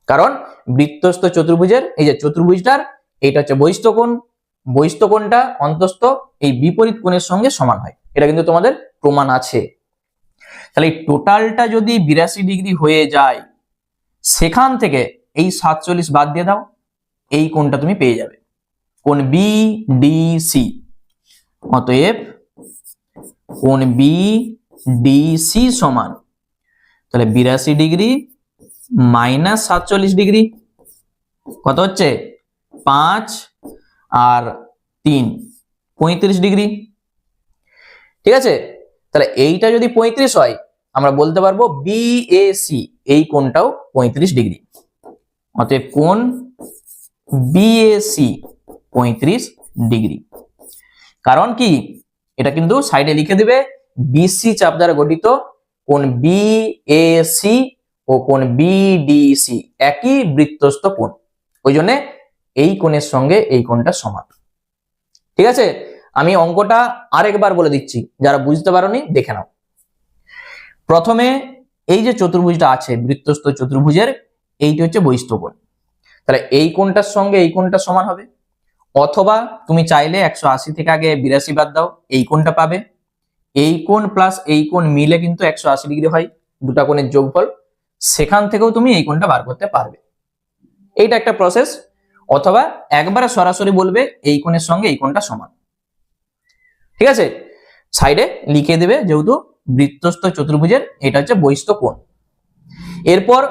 কারণ বৃত্তস্থ চতুর্ভুজের এই যে চতুর্ভুজটার এইটা হচ্ছে বহিস্থ কোণ, বহিস্থ কোণটা অন্তস্থ এই বিপরীত কোণের সঙ্গে সমান হয়। এটা কিন্তু তোমাদের প্রমাণ আছে। তাহলে এই টোটালটা যদি 82 ডিগ্রি হয়ে যায়, সেখান থেকে এই 47 বাদ দিয়ে দাও, এই কোণটা তুমি পেয়ে যাবে, কোণ বিডিসি। অতএব কোণ বিডিসি সমান, তাহলে 82 ডিগ্রি মাইনাস 47 ডিগ্রি কত হচ্ছে, 5 আর 3 35 ডিগ্রি। ঠিক আছে, তাহলে এইটা যদি 35 হয়, আমরা বলতে পারবো বিএসি এই কোণটাও 35 ডিগ্রি। অতএব কোণ বিএসি 35 ডিগ্রি। কারণ কি, এটা কিন্তু সাইডে লিখে দিবে, বিসি চাপ দ্বারা গঠিত কোণ বিএসি ও কোণ বিডিসি একই বৃত্তস্থ কোণ, ওই জন্য এই কোণের সঙ্গে এই কোণটা সমান। ঠিক আছে, আমি অঙ্কটা আরেকবার বলে দিচ্ছি, যারা বুঝতে পারোনি দেখে নাও। প্রথমে এই যে চতুর্ভুজটা আছে বৃত্তস্থ চতুর্ভুজের, এইটি হচ্ছে বহিস্থ কোণ। তাহলে এই কোণটার সঙ্গে এই কোণটা সমান হবে। অথবা তুমি চাইলে 180 থেকে আগে 82 বাদ দাও, এই কোণটা পাবে। এই কোণ প্লাস এই কোণ মিলে কিন্তু 180 ডিগ্রি হয়, দুটা কোণের যোগফল। সেখান থেকেও তুমি এই কোণটা বার করতে পারবে। এইটা একটা প্রসেস। অথবা একবারে সরাসরি বলবে এই কোণের সঙ্গে এই কোণটা সমান। ঠিক আছে, সাইডে লিখে দেবে, যেহেতু বৃত্তস্থ চতুর্ভুজের এটা হচ্ছে বহিস্থ কোণ। এরপর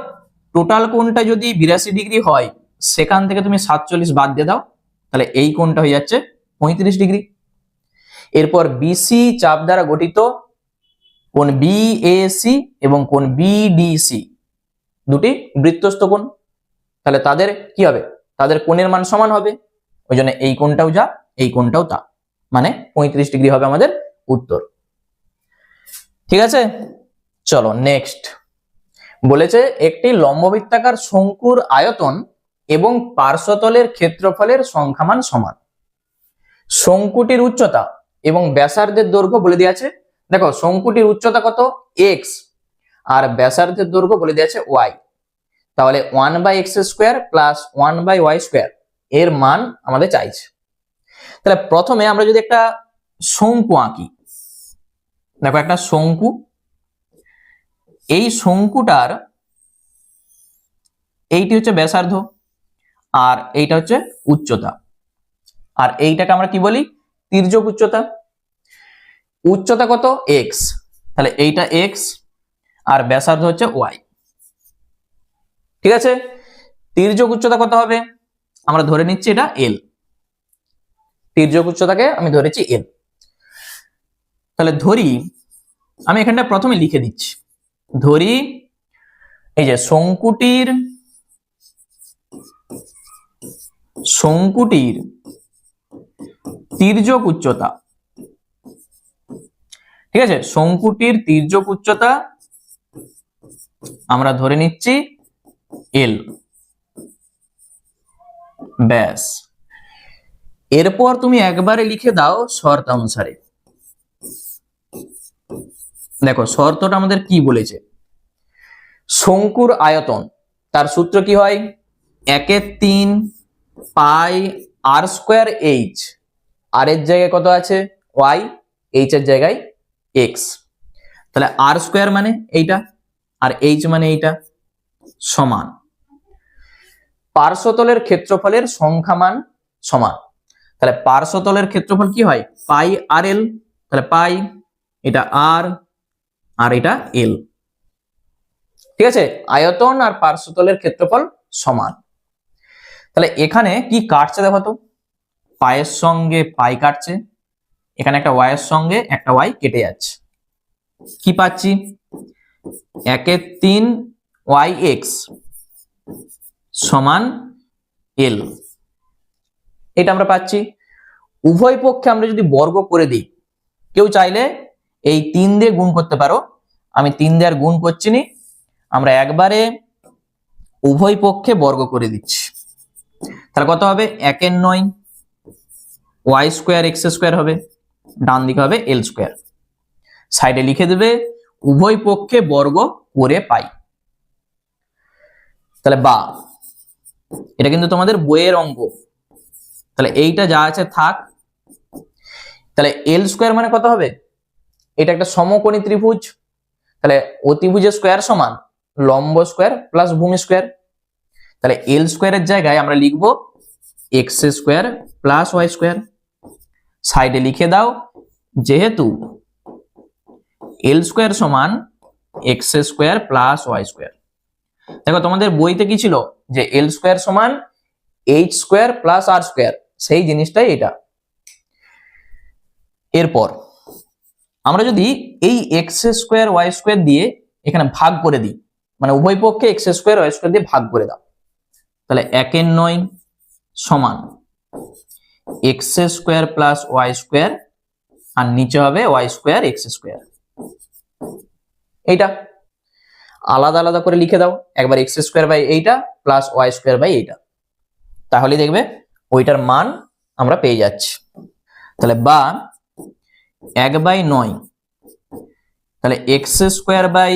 টোটাল কোণটা যদি 82 ডিগ্রি হয়, সেখান থেকে তুমি 47 বাদ দিয়ে দাও, তাহলে এই কোণটা হয়ে যাচ্ছে 35 ডিগ্রি। এরপর বিসি চাপ দ্বারা গঠিত কোণ বিএসি এবং কোণ বিডিসি দুটি বৃত্তস্থ কোণ, তাহলে তাদের কি হবে, তাদের কোণের মান সমান হবে। ওই জন্য এই কোণটাও যা, এই কোণটাও তা, মানে 35 ডিগ্রি হবে আমাদের উত্তর। ঠিক আছে, চলো নেক্সট। বলেছে একটি লম্ববৃত্তাকার শঙ্কুর আয়তন এবং পার্শ্বতলের ক্ষেত্রফলের সংখ্যামান সমান। শঙ্কুটির উচ্চতা এবং ব্যাসার্ধের দৈর্ঘ্য বলে দেওয়া আছে। দেখো শঙ্কুটির উচ্চতা কত, এক্স, আর ব্যাসার্ধের দৈর্ঘ্য বলে দেওয়া আছে ওয়াই। তাহলে 1/x² প্লাস 1/y² এর মান আমাদের চাইছে। তাহলে প্রথমে আমরা যদি একটা শঙ্কু আঁকি, দেখো একটা শঙ্কু, এই শঙ্কুটার এইটি হচ্ছে ব্যাসার্ধ আর এইটা হচ্ছে উচ্চতা, আর এইটাকে আমরা কি বলি, তির্যক উচ্চতা। উচ্চতা কত, এক্স, তাহলে এইটা এক্স আর ব্যাসার্ধ হচ্ছে ওয়াই। ঠিক আছে, তির্যক উচ্চতা কত হবে, আমরা ধরে নিচ্ছি এটা এল, তির্যক উচ্চতাকে আমি ধরেছি এল। তাহলে ধরি, আমি এখানটা প্রথমে লিখে দিচ্ছি, ধরি এই যে শঙ্কুটির তির্যক উচ্চতা। ঠিক আছে, শঙ্কুটির তির্যক উচ্চতা আমরা ধরে নিচ্ছি এল, ব্যাস। এরপর তুমি একবারে লিখে দাও শর্ত অনুসারে। দেখো শর্তটা আমাদের কি বলেছে, শঙ্কুর আয়তন, তার সূত্র কি হয়, 1/3 পাই r² h, আর এর জায়গায় কত আছে y, h এর জায়গায় x, তাহলে r² মানে এইটা আর h মানে এইটা, সমান পার্শ্বতলের ক্ষেত্রফলের সংখ্যামান সমান। তাহলে পার্শ্বতলের ক্ষেত্রফল কি হয়, পাই আর এল, তাহলে পাই, এটা আর আর এটা এল। ঠিক আছে, আয়তন আর পার্শ্বতলের ক্ষেত্রফল সমান। তাহলে এখানে কি কাটছে দেখো তো, পায়ের সঙ্গে পাই কাটছে, এখানে একটা ওয়াই এর সঙ্গে একটা ওয়াই কেটে যাচ্ছে, কি পাচ্ছি, 1/3 yx সমান এল, এটা আমরা পাচ্ছি। উভয় পক্ষে আমরা যদি বর্গ করে দিই, কেউ চাইলে এই 3 দিয়ে গুণ করতে পারো, আমি 3 দিয়ে আর গুণ করছি নি, আমরা একবারে উভয় পক্ষে বর্গ করে দিচ্ছি। তাহলে কত হবে, 1/9 y² x² হবে, ডান দিকে হবে l², সাইডে লিখে দেবে উভয় পক্ষে বর্গ করে পাই। তাহলে বা, এটা কিন্তু তোমাদের বইয়ের অঙ্ক, তাহলে এইটা যা আছে থাক। তাহলে l² মানে কত হবে, এটা একটা সমকোণী ত্রিভুজ, তাহলে অতিভুজের স্কয়ার সমান লম্ব স্কয়ার প্লাস ভূমি স্কয়ার। তাহলে l² এর জায়গায় আমরা লিখব x² প্লাস y², সাইডে লিখে দাও যেহেতু l² সমান x² প্লাস y²। দেখো তোমাদের বইতে কি ছিল, যে l² সমান h² প্লাস r², সেই জিনিসটাই এটা। এরপর আমরা যদি এই x² y² দিয়ে এখানে ভাগ করে দিই, মানে উভয় পক্ষে x² y² দিয়ে ভাগ করে দাও, তাহলে 1/9 সমান x² প্লাস y², আর নিচে হবে y² x²। এইটা আলাদা আলাদা করে লিখে দাও, একবার x² বাই এইটা প্লাস y² বাই এইটা, তাহলে দেখবে ওইটার মান আমরা পেয়ে যাচ্ছি। তাহলে বা 1/9, তাহলে x² by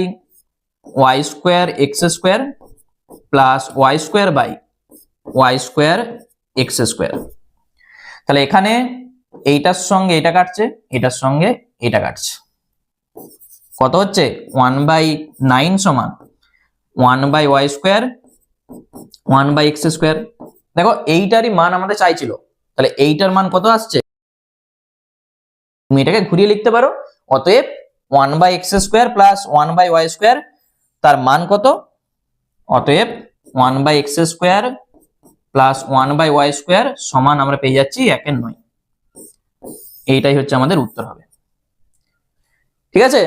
y² x² plus y² by y² x²। তাহলে এখানে এইটার সঙ্গে এটা কাটছে, এটার সঙ্গে এটা কাটছে, কত হচ্ছে 1/9 সমান 1/y স্কোয়ার 1/x স্কোয়ার। দেখো এইটারই মান আমাদের চাইছিল, তাহলে এইটার মান কত আসছে, তুমি এটাকে ঘুরিয়ে লিখতে পারো। অতএব 1/x square plus 1/y square তার মান কত, অতএব 1/x square plus 1/y square সমান আমরা পেয়ে যাচ্ছি 1/9। এইটাই হচ্ছে আমাদের উত্তর হবে। ঠিক আছে,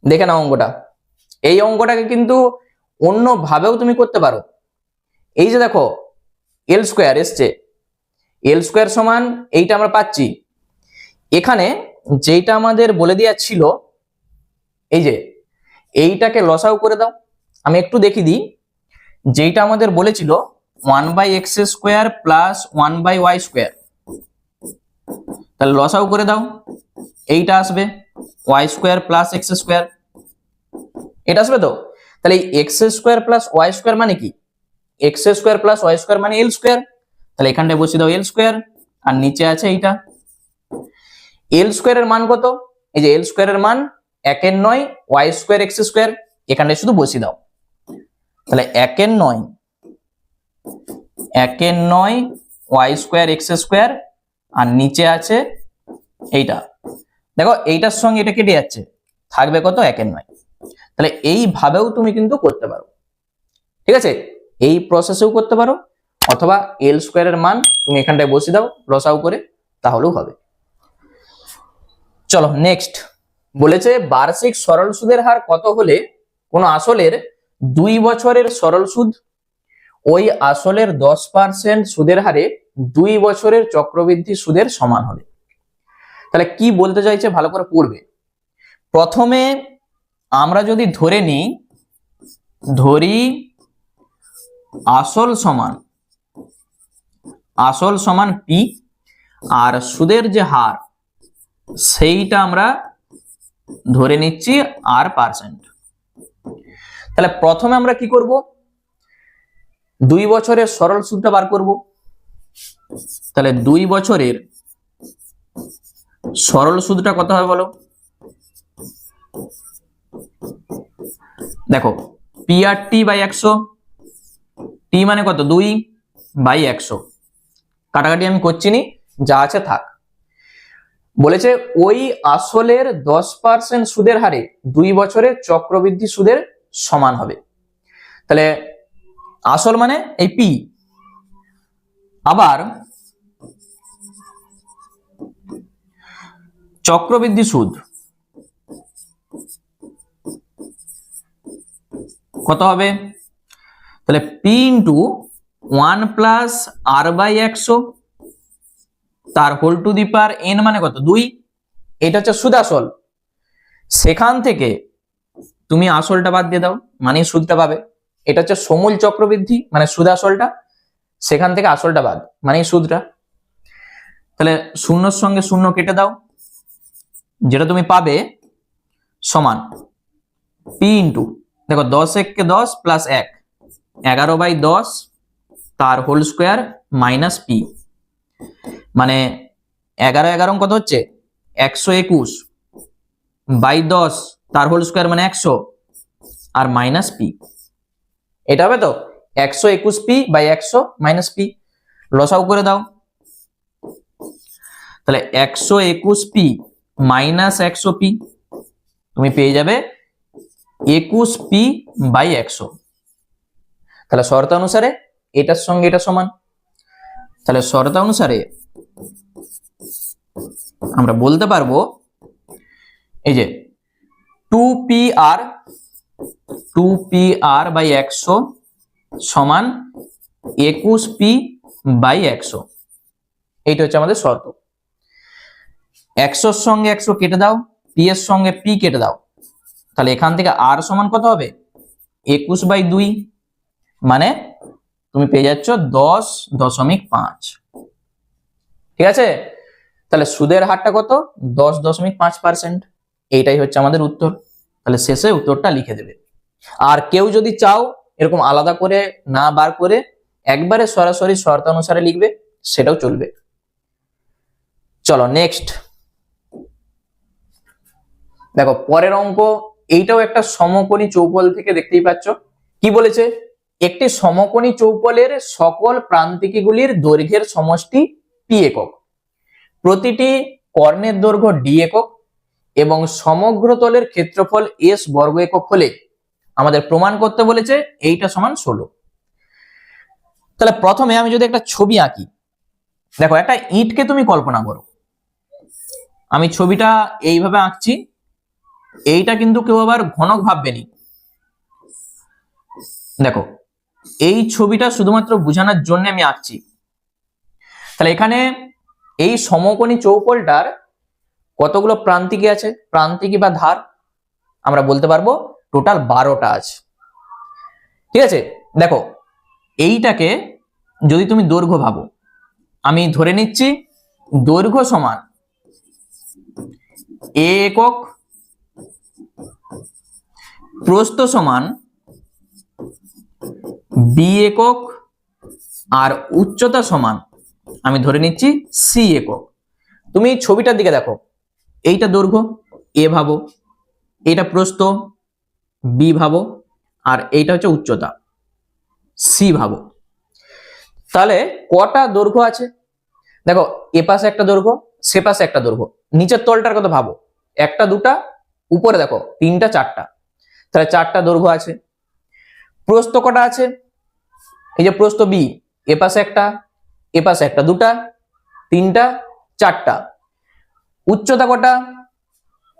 দেখে নাও অঙ্কটা। এই অঙ্কটাকে কিন্তু অন্য ভাবেও তুমি করতে পারো। এই যে দেখো এল স্কোয়ার এসছে, এল স্কোয়ার সমান এইটা আমরা পাচ্ছি। এখানে যেটা আমাদের বলে দেওয়া ছিল, এই যে এইটাকে লসাউ করে দাও। আমি একটু দেখি দিই, যেটা আমাদের বলেছিল 1/x square plus 1/y square, তাহলে লসাউ করে দাও। এইটা আসবে y square plus x square, এটা আসবে তো। তাহলে এই x square plus y square মানে কি, x square plus y square মানে l স্কোয়ার, তাহলে এখানটায় বসিয়ে দাও l স্কোয়ার, আর নিচে আছে এইটা। l স্কোয়ারের মান কত, এই যে l স্কোয়ারের মান 1/9 y স্কোয়ার x স্কোয়ার, এখানটায় শুধু বসিয়ে দাও। তাহলে 1/9 y স্কোয়ার x স্কোয়ার, আর নিচে আছে এইটা। দেখো এইটার সঙ্গে এটা কেটে যাচ্ছে, থাকবে কত 1/9। তাহলে এইভাবেও তুমি কিন্তু করতে পারো। ঠিক আছে, এই প্রসেসেও করতে পারো, অথবা এল স্কোয়ারের মান তুমি এখানটায় বসিয়ে দাও লসাউ করে, তাহলেও হবে। চলো নেক্সট, বলেছে বার্ষিক সরল সুদের হার কত হলে কোন আসলের 2 বছরের সরল সুদ ওই আসলের 10% সুদের হারে 2 বছরের চক্রবৃদ্ধি সুদের সমান হবে। তাহলে কি বলতে চাইছে ভালো করে পড়বে। প্রথমে আমরা যদি ধরি আসল সমান পি, আর সুদের যে হার সেইটা আমরা ধরে নিচ্ছি r%। তাহলে প্রথমে আমরা কি করব, 2 বছরের সরল সুদটা বার করব। তাহলে 2 বছরের সরল সুদটা কত হবে বলো। দেখো p/100, t মানে কত 2/100, কাটাকাটি আমি করছি নি, যা আছে থাক। বলেছে ওই আসলের 10% সুদের হারে 2 বছরের চক্রবৃদ্ধি সুদের সমান হবে। তাহলে আসল মানে এই পি, আবার চক্রবৃদ্ধি সুদ কত হবে, তাহলে পি ইন্টু 1 প্লাস r/100 তার whole to the power n মানে কত 2। এটা হচ্ছে সুদ আসল, সেখান থেকে তুমি আসলটা বাদ দিয়ে দাও মানে সুদটা পাবে। এটা হচ্ছে সমূল চক্রবৃদ্ধি মানে সুদ আসলটা, সেখান থেকে আসলটা বাদ মানে সুদটা। তাহলে শূন্যর সঙ্গে শূন্য কেটে দাও, যেটা তুমি পাবে সমান পি ইন্টু, দেখো 10 1 10 প্লাস 1 11/10 তার হোল স্কোয়ার মাইনাস পি, মানে 11 কত হচ্ছে 121/10 তার হোল স্কোয়ার মানে 100, আর মাইনাস পি। এটা হবে তো 121p/100 মাইনাস পি, লসাউ করে দাও। তাহলে 121p মাইনাস 100p, তুমি পেয়ে যাবে 21p/100। তাহলে শর্তানুসারে এটার সঙ্গে এটা সমান। তাহলে শর্তানুসারে আমরা বলতে পারবো এই যে 2pr/100 সমান 21p/100। এইটা হচ্ছে আমাদের শর্ত। 100 সঙ্গে 100 কেটে দাও, পি এর সঙ্গে পি কেটে দাও, তাহলে এখান থেকে আর সমান কত হবে 21/2, মানে তুমি পেয়ে যাচ্ছ 10.5। ঠিক আছে, তাহলে সুদের হারটা কত 10.5%। এইটাই হচ্ছে আমাদের উত্তর। তাহলে শেষে উত্তরটা লিখে দেবে। আর কেউ যদি চাও এরকম আলাদা করে না বার করে একবারে সরাসরি শর্তানুসারে লিখবে, সেটাও চলবে। চলো নেক্সট, দেখো পরের অঙ্ক এইটাও একটা সমকোণী চৌপল থেকে দেখতেই পাচ্ছ। কি বলেছে? একটি সমকোণী চৌপলের সকল প্রান্তিকগুলির দৈর্ঘ্যের সমষ্টি পি একক, প্রতিটি কর্ণের দৈর্ঘ্য ডি একক এবং সমগ্র তলের ক্ষেত্রফল এস বর্গ একক হলে আমাদের প্রমাণ করতে বলেছে এইটা সমান 16। তাহলে প্রথমে আমি যদি একটা ছবি আঁকি, দেখো একটা ইটকে তুমি কল্পনা করো, আমি ছবিটা এইভাবে আঁকছি, এইটা কিন্তু কেউ আবার ঘনক ভাববেনি। দেখো এই ছবিটা শুধুমাত্র বোঝানোর জন্য আমি আঁকছি। তাহলে এখানে এই সমকোণী চৌপলটার কতগুলো প্রান্তিকে আছে? প্রান্তিকি বা ধার আমরা বলতে পারবো টোটাল 12টা আছে। ঠিক আছে, দেখো এইটাকে যদি তুমি দৈর্ঘ্য ভাবো, আমি ধরে নিচ্ছি দৈর্ঘ্য সমান এ একক, প্রস্থ সমান বি একক, আর উচ্চতা সমান আমি ধরে নিচ্ছি সি একক। তুমি ছবিটার দিকে দেখো, এইটা দৈর্ঘ্য এ ভাবো, এইটা প্রস্থ বি ভাবো, আর এইটা হচ্ছে উচ্চতা সি ভাবো। তাহলে কটা দৈর্ঘ্য আছে? দেখো এ পাশে একটা দৈর্ঘ্য, সে পাশে একটা দৈর্ঘ্য, নিচের তলটার কথা ভাবো, একটা দুটা, উপরে দেখো তিনটা চারটা, তাহলে 4টা দৈর্ঘ্য আছে। প্রস্থ কটা আছে? এই যে প্রস্থ বি, এ পাশে একটা, এ পাশে একটা, দুটা, তিনটা, চারটা। উচ্চতা কটা?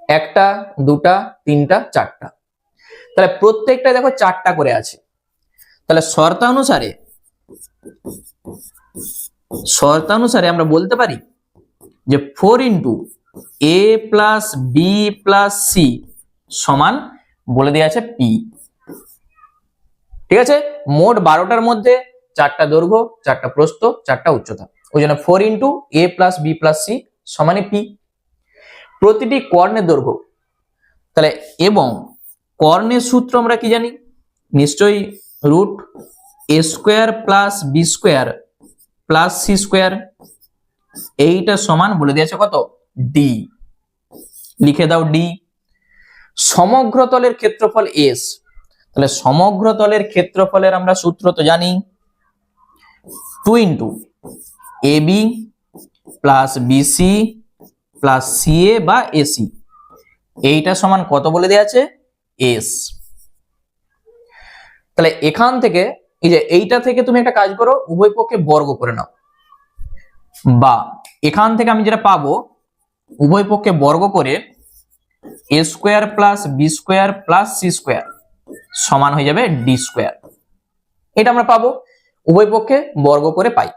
একটা, দুটা, তিনটা, চারটা। তাহলে প্রত্যেকটা দেখো 4টা করে আছে। তাহলে শর্তানুসারে আমরা বলতে পারি যে 4 ইন্টু এ প্লাস বি প্লাস সি সমান বলে দেওয়া আছে পি। ঠিক আছে, মোট 12টার মধ্যে 4টা দৈর্ঘ্য, 4টা প্রস্থ, 4টা উচ্চতা, ওই জন্য 4 ইন্টু এ প্লাস বি প্লাস সি সমানে পি। প্রতিটি কর্ণের দৈর্ঘ্য, তাহলে এবং কর্ণের সূত্র আমরা কি জানি? নিশ্চয়ই root A square plus B square plus C square, এইটা সমান বলে দিয়েছে কত? ডি। লিখে দাও ডি। সমগ্র তলের ক্ষেত্রফল এস, তাহলে সমগ্র তলের ক্ষেত্রফলের আমরা সূত্র তো জানি 2 into A B plus BC plus CA বা এসি, এইটা সমান কত বলে দেওয়া আছে? এস। তাহলে এখান থেকে এই যে এইটা থেকে তুমি একটা কাজ করো, উভয় পক্ষে বর্গ করে নাও, বা এখান থেকে আমি যেটা পাবো উভয় পক্ষে বর্গ করে A square plus B square plus C square সমান হয়ে যাবে ডি স্কোয়ার। এটা আমরা পাবো, উভয় পক্ষে বর্গ করে পাই।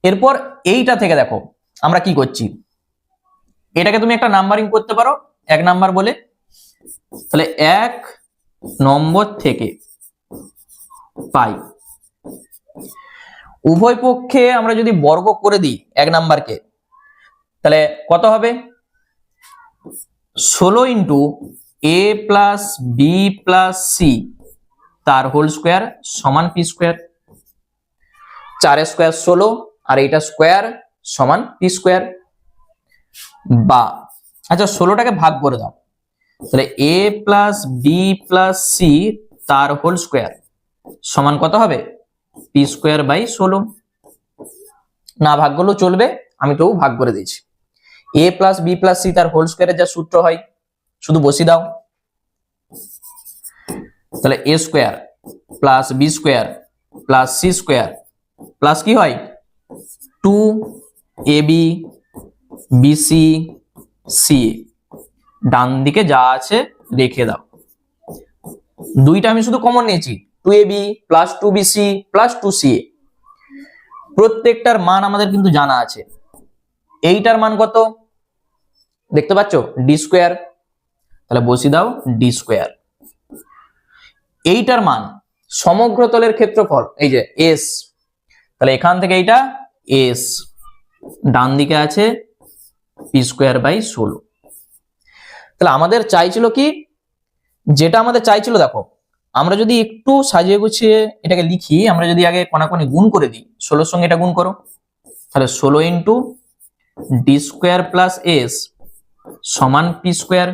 এরপর এইটা থেকে দেখো আমরা কি করছি, এটাকে তুমি একটা নাম্বারিং করতে পারো 1 নাম্বার বলে। তাহলে 1 নম্বর থেকে পাই, উভয় পক্ষে আমরা যদি বর্গ করে দিই 1 নাম্বারকে, তাহলে কত হবে? 16 ইন্টু এ প্লাস বি প্লাস সি তার হোল স্কোয়ার সমান পি স্কোয়ার। 4 স্কোয়ার 16 আর এইটা স্কোয়ার সমান পি স্কোয়ার। বা আচ্ছা 16টাকে ভাগ করে দাও, তাহলে A plus B plus C তার হোল স্কোয়ার সমান কত হবে? P square by 16। না ভাগ করলেও চলবে, আমি তো ভাগ করে দিয়েছি। A plus B plus C তার হোল স্কোয়ারের যা সূত্র হয় শুধু বসিয়ে দাও, তাহলে A square plus B square plus C square plus কি হয় 2 এ বি বিসি সি, ডান দিকে যা আছে রেখে দাও। দুইটা আমি শুধু কমন নিয়েছি, 2ab plus 2bc plus 2ca। প্রত্যেকটার মান আমাদের কিন্তু জানা আছে। এইটার মান কত দেখতে পাচ্ছ? ডি স্কোয়ার, তাহলে বসিয়ে দাও ডি স্কোয়ার। এইটার মান সমগ্র তলের ক্ষেত্রফল এই যে এস, তাহলে এখান থেকে এইটা এস, ডান দিকে আছে পি স্কোয়ার বাই 16। তাহলে আমাদের চাইছিল কি, যেটা আমাদের চাইছিল দেখো, আমরা যদি একটু সাজিয়ে গুছিয়ে এটাকে লিখি, আমরা যদি আগে কোনাকুনি গুণ করে দিই, 16 সঙ্গে এটা গুণ করো, তাহলে 16 into D square plus S সমান পি স্কোয়ার।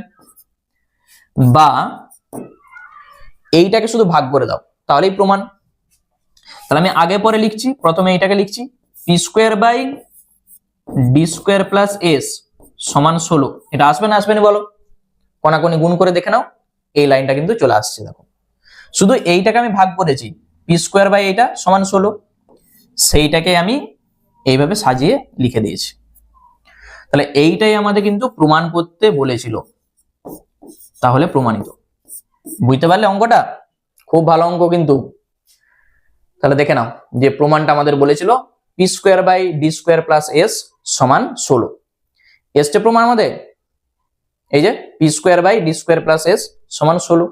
বা এইটাকে শুধু ভাগ করে দাও, তাহলেই প্রমাণ। তাহলে আমি আগে পরে লিখছি, প্রথমে এইটাকে লিখছি P square by D square plus S সমান 16। এটা আসবে না আসবে না বলো, কোনাকুনি গুণ করে দেখে নাও, এই লাইনটা কিন্তু চলে আসছে। দেখো শুধু এইটাকে আমি ভাগ করেছি, পি স্কোয়ার বাই এইটা সমান 16, সেইটাকে আমি এইভাবে সাজিয়ে লিখে দিয়েছি। তাহলে এইটাই আমাদের কিন্তু প্রমাণ করতে বলেছিল, তাহলে প্রমাণিত। বুঝতে পারলে অঙ্কটা? খুব ভালো অঙ্ক কিন্তু। তাহলে দেখে নাও যে প্রমাণটা আমাদের বলেছিল P square by D square plus S সমান 16। এসটা প্রমাণ আমাদের এই যে P square by D square plus S সমান 16।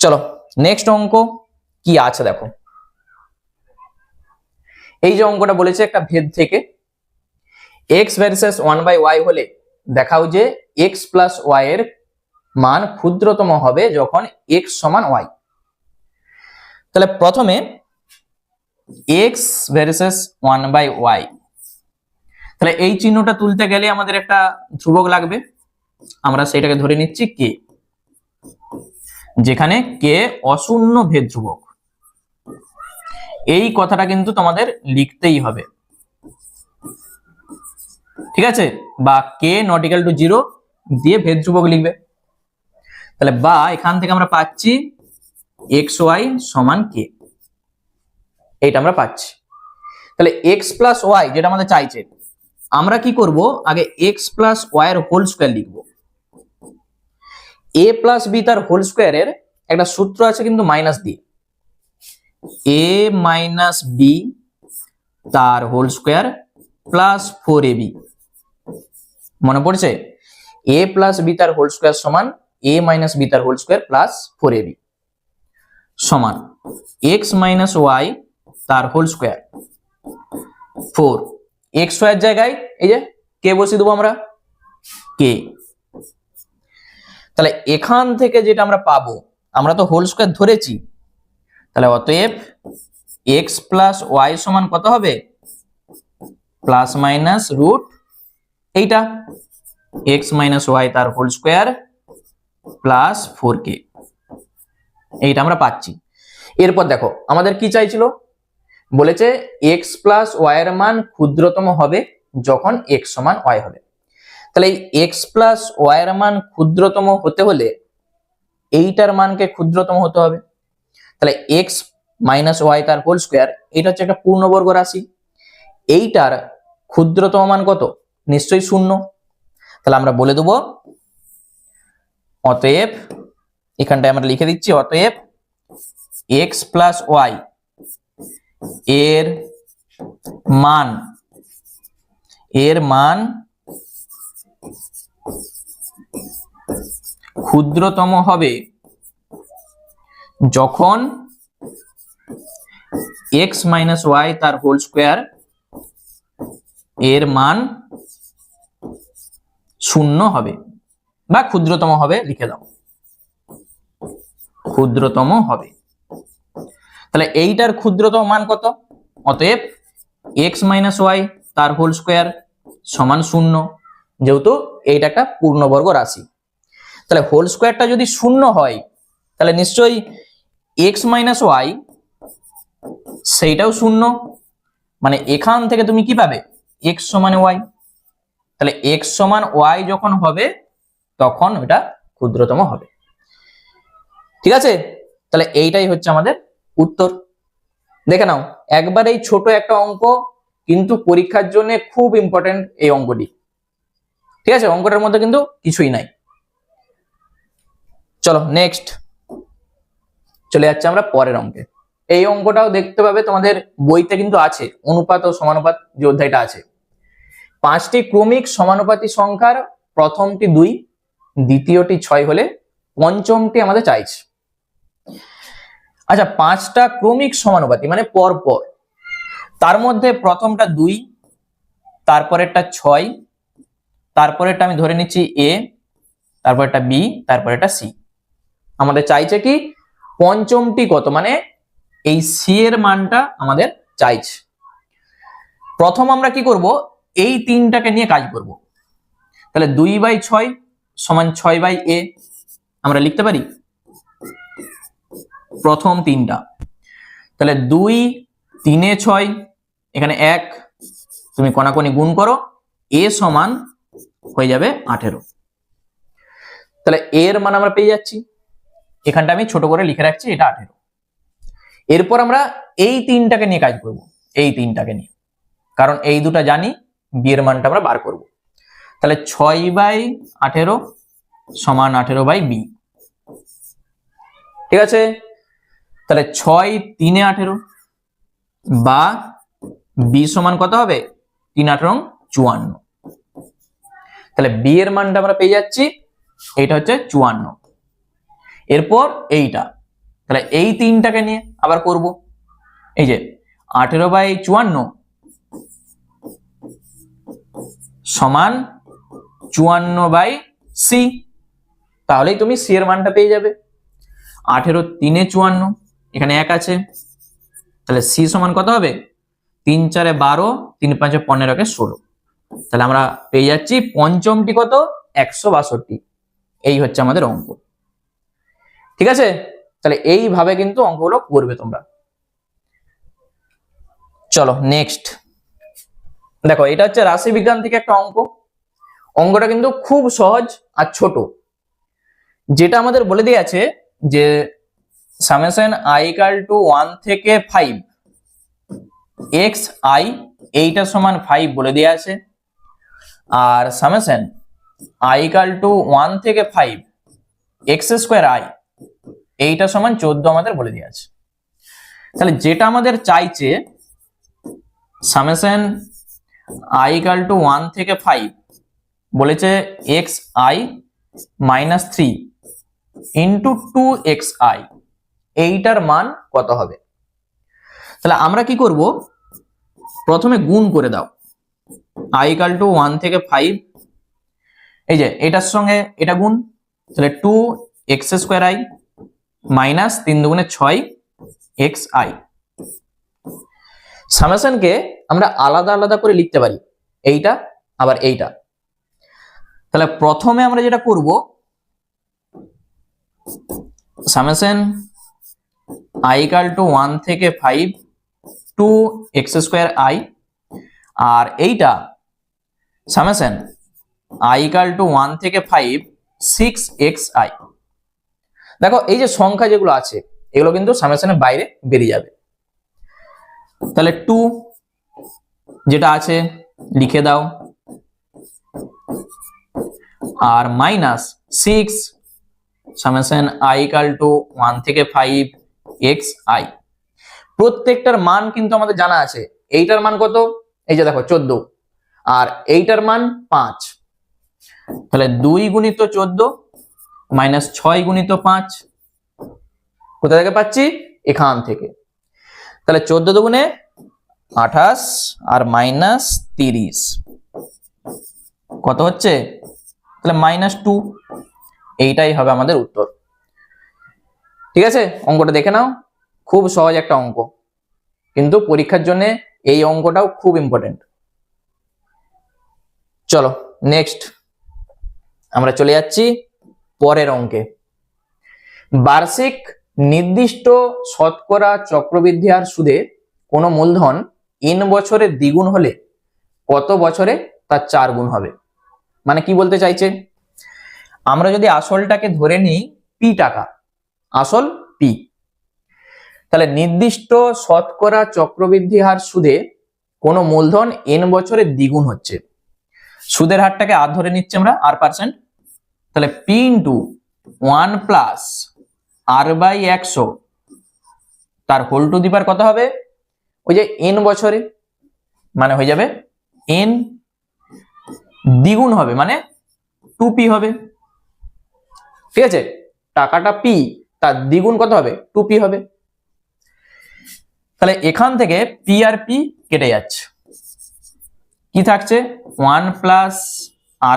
চলো নেক্সট অঙ্ক কি আছে দেখো। এই যে অঙ্কটা বলেছে একটা ভেদ থেকে এক্স ভার্সেস 1/y হলে দেখাও যে এক্স প্লাস ওয়াই এর মান ক্ষুদ্রতম হবে যখন এক্স সমান ওয়াই। তাহলে প্রথমে এক্স ভার্সেস 1/y, তাহলে এই চিহ্নটা তুলতে গেলে আমাদের একটা ধ্রুবক লাগবে, আমরা সেটাকে ধরে নিচ্ছি কে, যেখানে কে অশূন্য ভেদ ধ্রুবক। এই কথাটা কিন্তু তোমাদের লিখতেই হবে, ঠিক আছে? বা কে নট ইকুয়াল টু 0 দিয়ে ভেদ ধ্রুবক লিখবে। তাহলে বা এখান থেকে আমরা পাচ্ছি এক্স ওয়াই সমান কে, এইটা আমরা পাচ্ছি। তাহলে এক্স প্লাস ওয়াই যেটা আমাদের চাইছে, আমরা কি করব, আগে এক্স প্লাস ওয়াই এর হোল স্কোয়ার লিখবো। এ প্লাস বি তার হোল স্কোয়ারের একটা সূত্র আছে কিন্তু মাইনাস দিয়ে, এ মাইনাস বি তার হোল স্কোয়ার প্লাস 4ab। মনে পড়ছে? এ প্লাস বি তার হোল স্কোয়ার সমান এ মাইনাস বি তার হোল স্কোয়ার প্লাস 4ab সমান এক্স মাইনাস ওয়াই তার হোল স্কোয়ার 4। এক্স ওয়াই এর জায়গায় এই যে কে বসিয়ে দেবো আমরা, কে। তাহলে এখান থেকে যেটা আমরা পাবো, আমরা তো হোল স্কোয়ার ধরেছি, তাহলে অতএব এক্স প্লাস ওয়াই সমান কত হবে, প্লাস মাইনাস রুট এইটা এক্স মাইনাস ওয়াই তার হোল স্কোয়ার প্লাস 4k, এইটা আমরা পাচ্ছি। এরপর দেখো আমাদের কি চাইছিল, বলেছে এক্স প্লাস ওয়াই এর মান ক্ষুদ্রতম হবে যখন এক্স সমান ওয়াই হবে। তাহলে এই এক্স প্লাস ওয়াই এর মান ক্ষুদ্রতম হতে হলে এইটার মানকে ক্ষুদ্রতম হতে হবে। তাহলে এক্স মাইনাস ওয়াই তার হোল স্কোয়ার, এটা হচ্ছে একটা পূর্ণবর্গ রাশি, এইটার ক্ষুদ্রতম মান কত, নিশ্চয়ই 0। তাহলে আমরা বলে দেবো অতএব, এখানটায় আমরা লিখে দিচ্ছি অতএব এক্স প্লাস ওয়াই এর মান ক্ষুদ্রতম হবে যখন এক্স মাইনাস ওয়াই তার হোল স্কোয়ার এর মান 0 হবে বা ক্ষুদ্রতম হবে, লিখে দাও ক্ষুদ্রতম হবে। তাহলে এইটার ক্ষুদ্রতম মান কত, অতএব এক্স মাইনাস ওয়াই তার হোল স্কোয়ার সমান 0, যেহেতু এইটা একটা পূর্ণবর্গ রাশি। তাহলে হোল স্কোয়ারটা যদি 0 হয় তাহলে নিশ্চয়ই এক্স মাইনাস ওয়াই সেইটাও 0, মানে এখান থেকে তুমি কি পাবে, এক্স সমান ওয়াই। তাহলে এক্স সমান ওয়াই যখন হবে তখন এটা ক্ষুদ্রতম হবে, ঠিক আছে? তাহলে এইটাই হচ্ছে আমাদের উত্তর। দেখে নাও একবার এই ছোট একটা অঙ্ক, কিন্তু পরীক্ষার জন্য খুব ইম্পর্টেন্ট এই অঙ্কটি, ঠিক আছে? অঙ্কটার মধ্যে কিন্তু কিছুই নাই। চলো নেক্সট চলে যাচ্ছে আমরা পরের অঙ্কে। এই অঙ্কটাও দেখতে পাবে তোমাদের বইতে কিন্তু আছে, অনুপাত ও সমানুপাত যে অধ্যায়টা আছে। 5টি ক্রমিক সমানুপাতি সংখ্যার প্রথমটি 2, দ্বিতীয়টি 6 হলে পঞ্চমটি আমাদের চাইছে। আচ্ছা 5টা ক্রমিক সমানুপাতি মানে পর পর, তার মধ্যে প্রথমটা 2, তারপরেরটা 6, তারপরেরটা আমি ধরে নিচ্ছি এ, তারপরেরটা বি, তারপরেরটা সি। আমাদের চাইছে কি পঞ্চমটি কত, মানে এই সি এর মানটা আমাদের চাইছে। প্রথম আমরা কি করব, এই তিনটাকে নিয়ে কাজ করব। তাহলে 2/6 সমান 6/a আমরা লিখতে পারি প্রথম তিনটা। তাহলে 2 3 এ 6, এখানে 1, তুমি কোনাকুনি গুণ করো, a সমান হয়ে যাবে 18। তাহলে এর মান আমরা পেয়ে যাচ্ছি, এখানটা আমি ছোট করে লিখে রাখছি, এটা 18। এরপর আমরা এই তিনটাকে নিয়ে কাজ করব, এই তিনটাকে নিয়ে, কারণ এই দুটা জানি, b এর মানটা আমরা বার করব। তাহলে 6/18 সমান 18/b, ঠিক আছে। তাহলে 6 3 এ 18 বা b সমান কত হবে, 3 18 54। তাহলে b এর মানটা আমরা পেয়ে যাচ্ছি, এটা হচ্ছে 54। এরপর এইটা, তাহলে এই তিনটাকে নিয়ে আবার করব, এই যে 18/54 সমান 54/c, তাহলেই তুমি c এর মানটা পেয়ে যাবে। 18 3 এ 54, এখানে 1 আছে, তাহলে c সমান কত হবে, 3 4 এ 12, 3 5 এ 15 কে 16। তাহলে আমরা পেয়ে যাচ্ছি পঞ্চমটি কত, 162। এই হচ্ছে আমাদের অঙ্ক, ঠিক আছে। তাহলে এইভাবে কিন্তু অঙ্কগুলো করবে তোমরা। চলো নেক্সট দেখো, এটা হচ্ছে রাশি বিজ্ঞান থেকে একটা অঙ্ক। অঙ্কটা কিন্তু খুব সহজ আর ছোট। যেটা আমাদের বলে দেয়া আছে যে সামেশন i = 1 থেকে 5 xi, এইটা সমান 5 বলে দেয়া আছে। আর সামেশন i = 1 থেকে 5 x²i, এইটা সমান 14 আমাদের বলে দেয়া আছে। তাহলে যেটা আমাদের চাইছে সামেশন i = 1 থেকে 5 বলেছে xi - 3 * 2xi, এইটার মান কত হবে। তাহলে আমরা কি করব, প্রথমে গুণ করে দাও। i = 1 থেকে 5, এই যে এটার সঙ্গে এটা গুণ, তাহলে 2x² i মাইনাস 3 দুগুণে 6xi। সামেশনকে আমরা আলাদা আলাদা করে লিখতে পারি, এইটা আবার এইটা। তাহলে প্রথমে আমরা যেটা করব, সামেশন i = 1 থেকে 5 2x² i, আর এইটা সামেশন i = 1 থেকে 5 6xi। দেখো এই যে সংখ্যা যেগুলো আছে এগুলো কিন্তু সামেশনের বাইরে বেরিয়ে যাবে। তাহলে 2 যেটা আছে লিখে দাও, আর মাইনাস 6 সামেশন i = 1 থেকে 5 xi। প্রত্যেকটার মান কিন্তু আমাদের জানা আছে। এইটার মান কত, এই যে দেখো 14, আর এইটার মান 5। তাহলে 2 × 14 মাইনাস 6 × 5, কোথা থেকে পাচ্ছি, এখান থেকে। তাহলে 14 দুগুণে 28 আর মাইনাস 30 কত হচ্ছে, তাহলে -2। এইটাই হবে আমাদের উত্তর, ঠিক আছে। অঙ্কটা দেখে নাও, খুব সহজ একটা অঙ্ক, কিন্তু পরীক্ষার জন্য এই অঙ্কটাও খুব ইম্পর্টেন্ট। চলো নেক্সট আমরা চলে যাচ্ছি পরের অঙ্কে। বার্ষিক নির্দিষ্ট শতকরা চক্রবৃদ্ধি হার সুদে কোনো মূলধন n বছরে দ্বিগুণ হলে কত বছরে তার 4 গুণ হবে। মানে কি বলতে চাইছে, আমরা যদি আসলটাকে ধরে নিই p টাকা, আসল p, তাহলে নির্দিষ্ট শতকরা চক্রবৃদ্ধি হার সুদে কোনো মূলধন n বছরে দ্বিগুণ হচ্ছে। সুদের হারটাকে আর ধরে নিচ্ছি আমরা r%, তাহলে p * 1 + r/100 তার হোল টু দি পাওয়ার কত হবে, ওই যে n বছরে, মানে হয়ে যাবে n দ্বিগুণ হবে মানে 2p হবে, ঠিক আছে। টাকাটা p, তার দ্বিগুণ কত হবে, 2p হবে। তাহলে এখান থেকে p আর p কেটে যাচ্ছে, কি থাকছে 1 +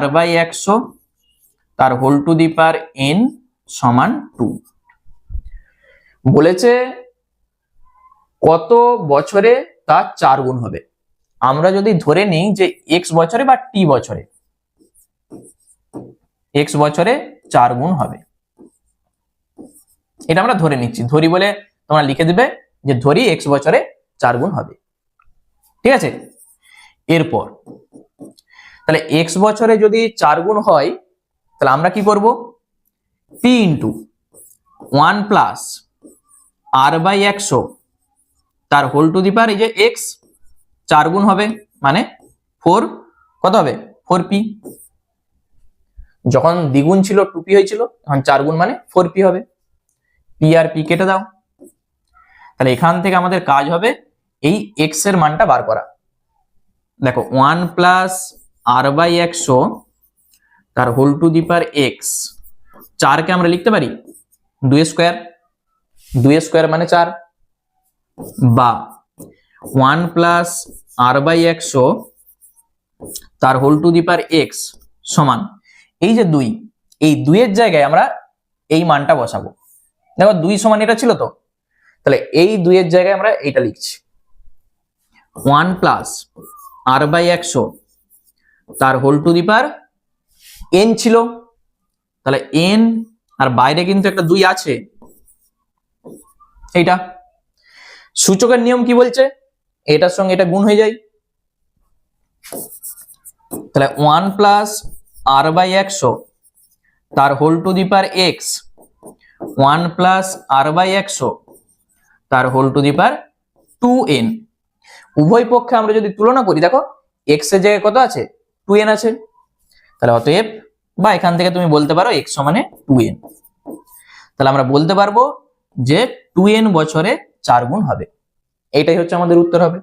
r/100 তার whole to the power n সমান 2। বলেছে কত বছরে তার 4 গুণ হবে। আমরা যদি ধরে নিই যে x বছরে বা t বছরে, x বছরে 4 গুণ হবে। এটা আমরা ধরে নিচ্ছি, ধরি বলে তোমরা লিখে দিবে যে ধরি x বছরে 4 গুণ হবে। ঠিক আছে, এরপর তাহলে x বছরে যদি 4 গুণ হয় তাহলে আমরা কি করব, p ইন্টু 1 প্লাস r/100 তার হোল টু দি পাওয়ার এই যে x 4 গুণ হবে মানে 4, কত হবে 4p। যখন দ্বিগুণ ছিল 2p হয়েছিল, এখন 4 গুণ মানে 4p হবে। p আর p কেটে দাও, তাহলে এখান থেকে আমাদের কাজ হবে এই x এর মানটা বার করা। দেখো 1 প্লাস r/100 তার whole to the power x, 4 কে আমরা লিখতে পারি 2 স্কয়ার, 2 স্কয়ার মানে 4, বা 1 প্লাস r/100 তার whole to the power x সমান এই যে 2, এই 2 এর জায়গায় আমরা এই মানটা বসাবো। দেখো 2 সমান এটা ছিল তো, তাহলে এই 2 এর জায়গায় আমরা এইটা লিখছি 1 প্লাস r/100 তার whole to the power n ছিল, তাহলে n আর বাইরে কিন্তু একটা 2 আছে, এইটা সূচকের নিয়ম কি বলছে, এটার সঙ্গে এটা গুণ হয়ে যায়। তাহলে 1 প্লাস r/100 তার whole to the power x, 1 plus r/100 তার whole to the power 2n। উভয় পক্ষে আমরা যদি তুলনা করি, দেখো x এর জায়গায় কত আছে 2n আছে, তাহলে অতএব বা এখান থেকে তুমি বলতে পারো x সমানে 2n। তাহলে আমরা বলতে পারবো যে 2n বছরে 4 গুণ হবে। এইটাই হচ্ছে আমাদের উত্তর হবে।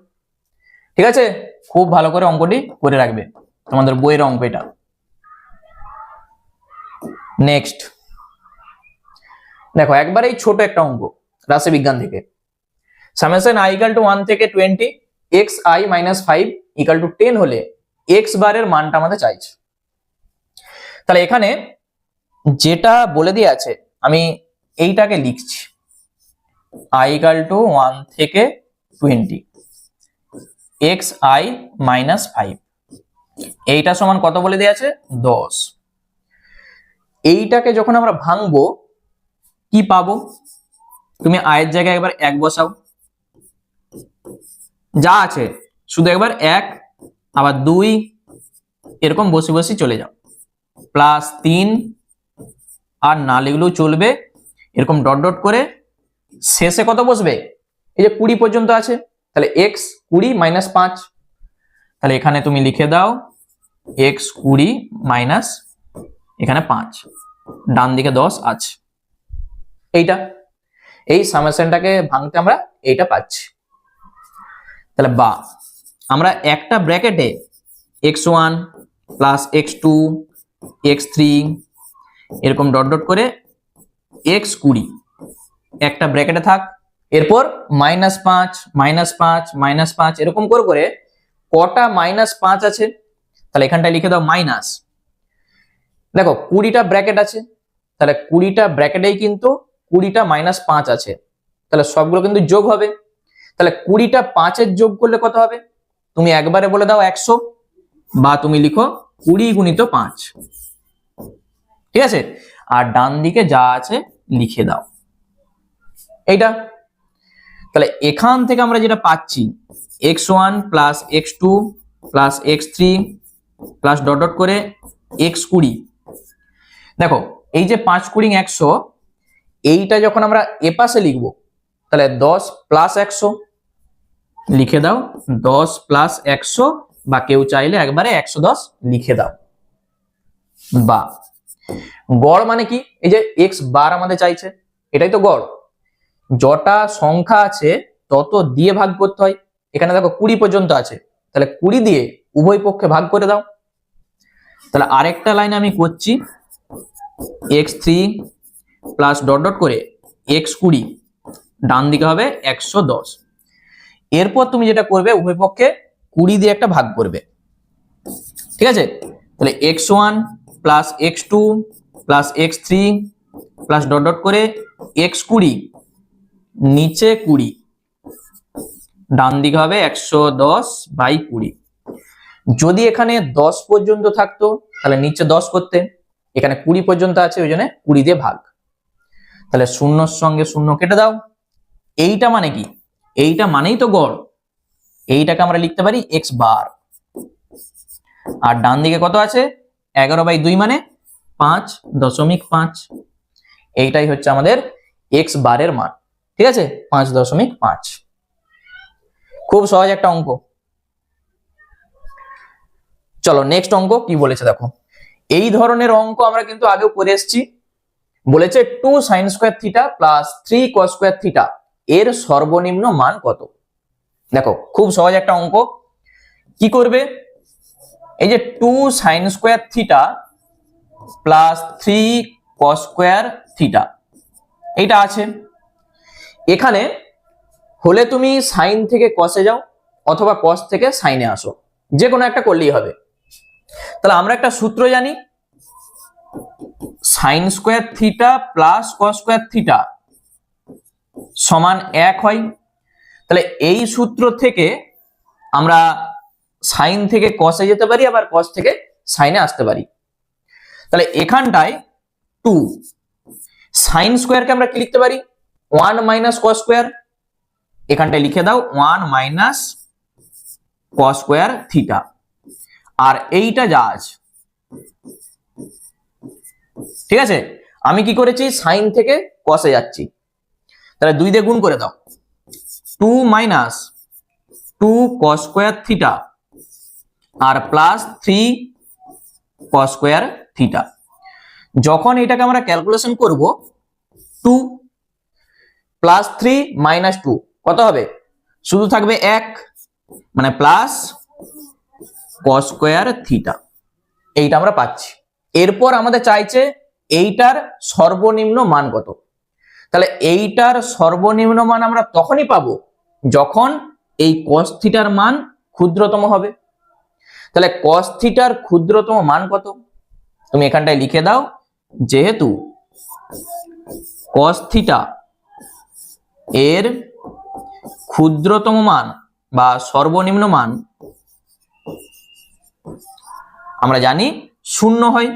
ঠিক আছে, খুব ভালো করে অঙ্কটি করে রাখবে, তোমাদের বইয়ের অঙ্ক এটা। নেক্সট দেখো একবার এই ছোট একটা অঙ্ক রাশি বিজ্ঞান থেকে, সামেশন i = 1 থেকে 20 xi - 5 = 10 হলে x বারের মানটা আমাদের চাইছে। তাহলে এখানে যেটা বলে দিয়ে আছে আমি এইটাকে লিখছি i = 1 থেকে 20 xi - 5, এইটা সমান কত বলে দেয়া আছে 10। এইটাকে যখন আমরা ভাঙবো কি পাবো, তুমি i এর জায়গায় একবার 1 বসাও, যা আছে শুধু একবার 1 আবার 2 এরকম বসে বসে চলে যাও, প্লাস 3 আর না লিখলেও চলবে, এরকম ডট ডট করে শেষে কত বসবে, এই যে 20 পর্যন্ত আছে, তাহলে x 20 - 5, তাহলে এখানে তুমি লিখে দাও x 20 মাইনাস এখানে 5, ডান দিকে 10 আছে। এইটা এই সামেশনটাকে ভাঙতে আমরা এইটা পাচ্ছি। তাহলে বা আমরা একটা ব্র্যাকেটে x1 প্লাস x2 x3 এরকম ডট ডট করে x20 একটা ব্র্যাকেটে থাক, এরপর -5 -5 -5 এরকম করে করে কটা -5 আছে, তাহলে এখানটায় লিখে দাও মাইনাস। দেখো 20টা ব্র্যাকেট আছে, তাহলে 20টা ব্র্যাকেটেই কিন্তু 20টা -5 আছে, তাহলে সবগুলো কিন্তু যোগ হবে। তাহলে 20টা 5-এর যোগ করলে কত হবে, তুমি একবারে বলে দাও 100, বা তুমি লিখো 20 গুণিত 5। ঠিক আছে, আর ডান দিকে যা আছে লিখে দাও এইটা। তাহলে এখান থেকে আমরা যেটা পাচ্ছি x1 plus x2 plus x3 plus dot dot করে x20। দেখো এই যে 5 20 100, এইটা যখন আমরা এপাশে লিখবো তাহলে 10 প্লাস 100 লিখে দাও, 10 প্লাস 100, বা কেউ চাইলে একবারে 110 লিখে দাও। বা গড় মানে কি, এই যে x বার আমাদের চাইছে, এটাই তো গড়, যটা সংখ্যা আছে তত দিয়ে ভাগ করতে হয়। এখানে দেখো 20 পর্যন্ত আছে, তাহলে 20 দিয়ে উভয় পক্ষে ভাগ করে দাও। তাহলে আরেকটা লাইন আমি করছি x3 প্লাস ডট ডট করে x20, ডান দিকে হবে 110। এরপর তুমি যেটা করবে উভয় পক্ষে 20 দিয়ে একটা ভাগ করবে। ঠিক আছে, তাহলে x1 plus x2 plus x3 plus dot dot করে x20, নিচে 20, ডান দিকে হবে 110/20। যদি এখানে 10 পর্যন্ত থাকতো তাহলে নিচে 10 করতে, এখানে 20 পর্যন্ত আছে, ওই জন্য 20 দিয়ে ভাগ। তাহলে শূন্যর সঙ্গে শূন্য কেটে দাও। এইটা মানে কি? এইটা মানেই তো গড়। এইটাকে আমরা লিখতে পারি x বার। আর ডান দিকে কত আছে? 11/2 মানে 5.5। এইটাই হচ্ছে আমাদের x বারের মান। ঠিক আছে, 5.5। খুব সহজ একটা অঙ্ক। চলো নেক্সট অঙ্ক কি বলেছে দেখো। এই ধরনের অঙ্ক আমরা কিন্তু আগেও করে এসেছি। বলেছে 2 sin square theta plus 3 cos square theta এর সর্বনিম্ন মান কত। দেখো খুব সহজ একটা অঙ্ক। কি করবে? এই যে 2 sin square theta plus 3 cos square theta এইটা আছে। এখানে হলে তুমি সাইন থেকে কসে যাও অথবা কস থেকে সাইনে আসো, যে কোনো একটা করলেই হবে। তাহলে আমরা একটা সূত্র জানি, sine square theta plus cos square theta সমান 1 হয়। তাহলে এই সূত্র থেকে আমরা সাইন থেকে কসে যেতে পারি, আবার কস থেকে সাইনে আসতে পারি। তাহলে এখানটায় 2 সাইন স্কয়ারকে আমরা কি লিখতে পারি? 1 মাইনাস কস স্কয়ার। এখানটায় লিখে দাও 1 মাইনাস কস স্কয়ার থিটা। আর এইটা যা আছে, ঠিক আছে, আমি কি করেছি? সাইন থেকে কসে যাচ্ছি, তাহলে 2 দিয়ে গুণ করে দাও। 2 মাইনাস 2 cos স্কয়ার থিটা আর প্লাস 3 cos স্কয়ার থিটা। যখন এটাকে আমরা ক্যালকুলেশন করব, 2 প্লাস 3 মাইনাস 2 কত হবে? শুধু থাকবে 1, মানে প্লাস cos স্কয়ার থিটা। এইটা আমরা পাচ্ছি। এরপর আমাদের চাইছে এইটার সর্বনিম্ন মান কত। তাহলে এইটার সর্বনিম্ন মান আমরা তখনই পাবো যখন এই cos থিটার মান ক্ষুদ্রতম হবে। তাহলে cos থিটার ক্ষুদ্রতম মান কত? তুমি এখানটায় লিখে দাও, যেহেতু cos থিটা এর ক্ষুদ্রতম মান বা সর্বনিম্ন মান আমরা জানি 0 হয়।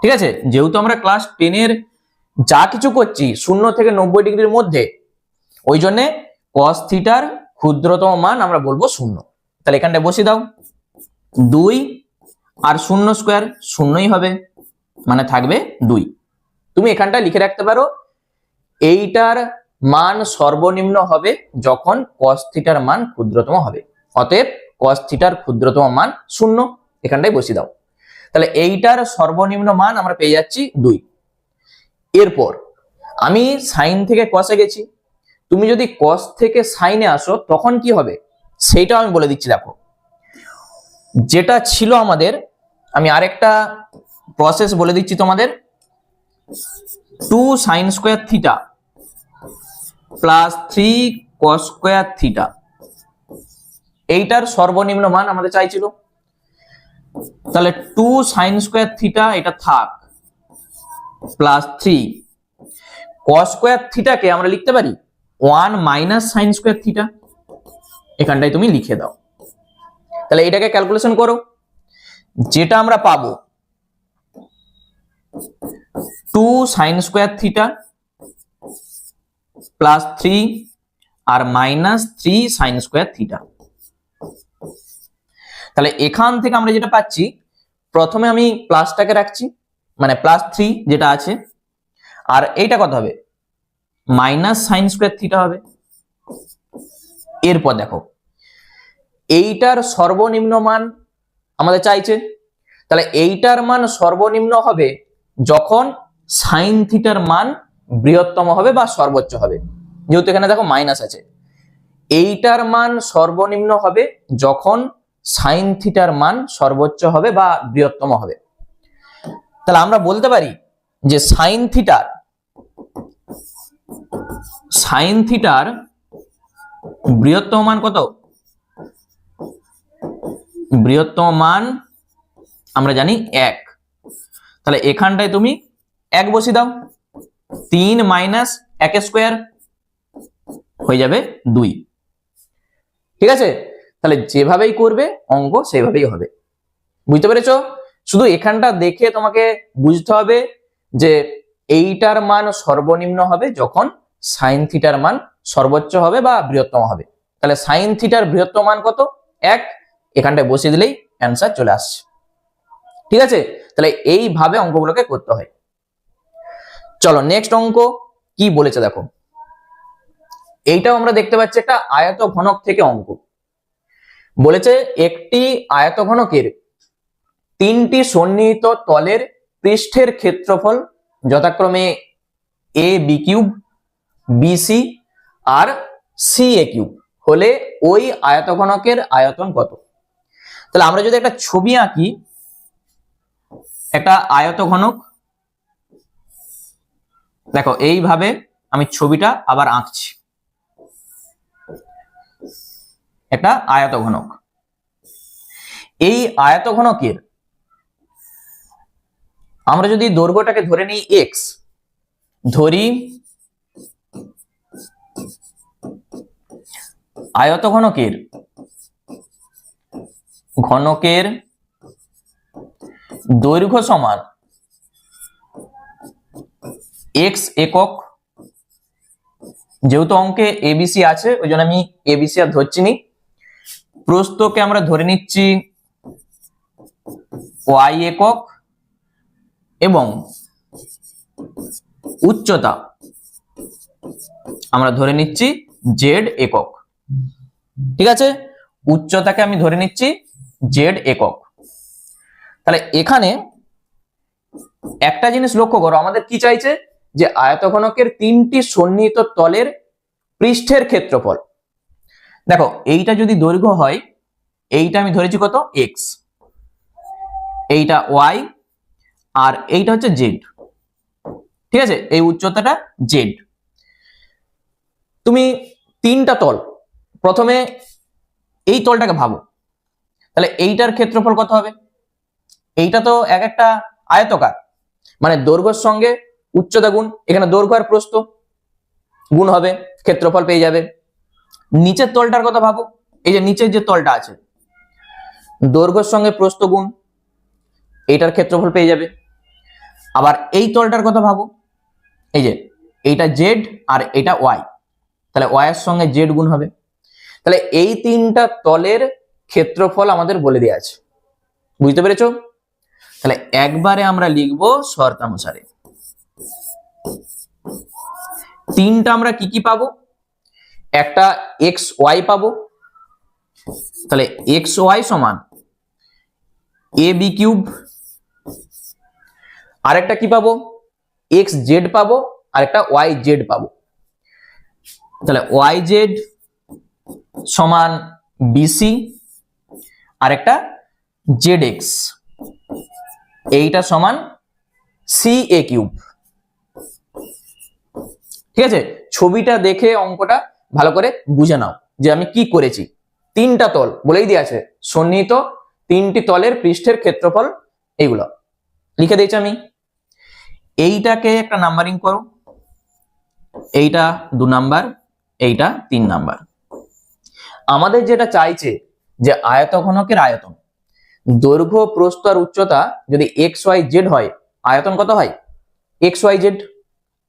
ঠিক আছে, যেহেতু আমরা ক্লাস 10 এর যা কিছু করছি 0 থেকে 90 ডিগ্রির মধ্যে, ওই জন্য cos থিটার ক্ষুদ্রতম মান আমরা বলবো 0। তাহলে এখানটায় বসিয়ে দাও, 2 আর 0 স্কয়ার 0ই হবে, মানে থাকবে 2। তুমি এখানটায় লিখে রাখতে পারো এইটার মান সর্বনিম্ন হবে যখন cos থিটার মান ক্ষুদ্রতম হবে। অতএব cos থিটার ক্ষুদ্রতম মান 0, এখানটায় বসিয়ে দাও। তাহলে এইটার সর্বনিম্ন মান আমরা পেয়ে যাচ্ছি 2। এরপর আমি সাইন থেকে কসে গেছি, তুমি যদি কস থেকে সাইনে আসো তখন কি হবে সেইটাও আমি বলে দিচ্ছি। দেখো যেটা ছিল আমাদের, আমি আরেকটা প্রসেস বলে দিচ্ছি তোমাদের। 2 sin square theta plus 3 cos square theta এইটার সর্বনিম্ন মান আমাদের চাইছিল। তাহলে 2 sin স্কয়ার থিটা এটা থাক, প্লাস 3 cos স্কয়ার থিটাকে আমরা লিখতে পারি 1 মাইনাস sin স্কয়ার থিটা। এখানটায় তুমি লিখে দাও। তাহলে এটাকে ক্যালকুলেশন করো, যেটা আমরা পাবো 2 sin স্কয়ার থিটা প্লাস 3 আর মাইনাস 3 sin স্কয়ার থিটা। তাহলে এখান থেকে আমরা যেটা পাচ্ছি, প্রথমে আমি প্লাসটাকে রাখছি, মানে প্লাস 3 যেটা আছে, আর এইটা কত হবে? মাইনাস sin স্কয়ার থিটা হবে। এরপর দেখো এইটার সর্বনিম্ন মান আমাদের চাইছে, তাহলে এইটার মান সর্বনিম্ন হবে যখন সাইন থিটার মান বৃহত্তম হবে বা সর্বোচ্চ হবে। যেহেতু এখানে দেখো মাইনাস আছে, এইটার মান সর্বনিম্ন হবে যখন সাইন থিটার মান সর্বোচ্চ হবে বা বৃহত্তম হবে। তাহলে আমরা বলতে পারি যে সাইন থিটার বৃহত্তম মান কত? বৃহত্তম মান আমরা জানি 1। তাহলে এখানটায় তুমি 1 বসিয়ে দাও, 3 মাইনাস 1 স্কয়ার হয়ে যাবে 2। ঠিক আছে, তাহলে যেভাবেই করবে অঙ্ক সেভাবেই হবে। বুঝতে পেরেছো? শুধু এখানটা দেখে তোমাকে বুঝতে হবে যে এইটার মান সর্বনিম্ন হবে যখন সাইন থিটার মান সর্বোচ্চ হবে বা বৃহত্তম হবে। তাহলে সাইন থিটার বৃহত্তম মান কত? 1। এখানটায় বসিয়ে দিলেই অ্যান্সার চলে আসছে। ঠিক আছে, তাহলে এইভাবে অঙ্কগুলোকে করতে হয়। চলো নেক্সট অঙ্ক কি বলেছে দেখো। এইটাও আমরা দেখতে পাচ্ছি একটা আয়তঘনক থেকে অঙ্ক বলেছে। একটি আয়তঘনকের 3টি সন্নিহিত তলের পৃষ্ঠের ক্ষেত্রফল যথাক্রমে A B cube, B C R C A cube হলে ওই আয়তঘনকের আয়তন কত? তাহলে আমরা যদি একটা ছবি আঁকি, একটা আয়তঘনক, দেখো এইভাবে আমি ছবিটা আবার আঁকছি। একটা আয়তঘনক, এই আয়তঘনকের আমরা যদি দৈর্ঘ্যটাকে ধরে নিই x, ধরি আয়তঘনকের দৈর্ঘ্য সমান x একক। যেহেতু অঙ্কে এবিসি আছে ওই জন্য আমি এবিসি আর ধরছি নি। প্রস্থকে আমরা ধরে নিচ্ছি y একক এবং উচ্চতা আমরা ধরে নিচ্ছি z একক। ঠিক আছে, উচ্চতাকে আমি ধরে নিচ্ছি z একক। তাহলে এখানে একটা জিনিস লক্ষ্য করো, আমাদের কি চাইছে যে আয়তঘনকের 3টি সন্নিহিত তলের পৃষ্ঠের ক্ষেত্রফল। দেখো এইটা যদি দৈর্ঘ্য হয়, এইটা আমি ধরেছি কত x, এইটা y আর এইটা হচ্ছে z। ঠিক আছে, এই উচ্চতাটা z। তুমি 3টা তল, প্রথমে এই তলটাকে ভাবো, তাহলে এইটার ক্ষেত্রফল কত হবে? এইটা তো এক একটা আয়তকার, মানে দৈর্ঘ্যের সঙ্গে উচ্চতা গুণ, এখানে দৈর্ঘ্য আর প্রস্থ গুণ হবে, ক্ষেত্রফল পেয়ে যাবে। নিচের তলটার কথা ভাবো, এই যে নিচের যে তলটা আছে, দৈর্ঘ্যের সঙ্গে প্রস্থ গুণ, এইটার ক্ষেত্রফল পেয়ে যাবে। আবার এই তলটার কথা ভাবো, এই যে এইটা z আর এটা y, তাহলে y এর সঙ্গে z গুণ হবে। তাহলে এই 3টা তলের ক্ষেত্রফল আমাদের বলে দেওয়া আছে। বুঝতে পেরেছো? তাহলে একবারে আমরা লিখবো শর্তানুসারে। 3টা আমরা কি কি পাবো? একটা xy পাবো, তাহলে xy সমান a b কিউব। আরেকটা কি পাবো? xz পাবো, আরেকটা yz পাবো। তাহলে yz সমান bc, আরেকটা zx, এইটা সমান ca কিউব। ঠিক আছে, ছবিটা দেখে অঙ্কটা ভালো করে বুঝে নাও যে আমি কি করেছি। 3টা তল বলেই দিয়ে আছে, সন্নিহিত 3টি তলের পৃষ্ঠের ক্ষেত্রফল, এইগুলো লিখে দিয়েছি আমি। এইটাকে একটা নাম্বারিং করো, এইটা 2 নাম্বার, এইটা 3 নাম্বার। আমাদের যেটা চাইছে যে আয়তঘনকের আয়তন, দৈর্ঘ্য প্রস্থ আর উচ্চতা যদি x y z হয়, আয়তন কত হয়? x y z।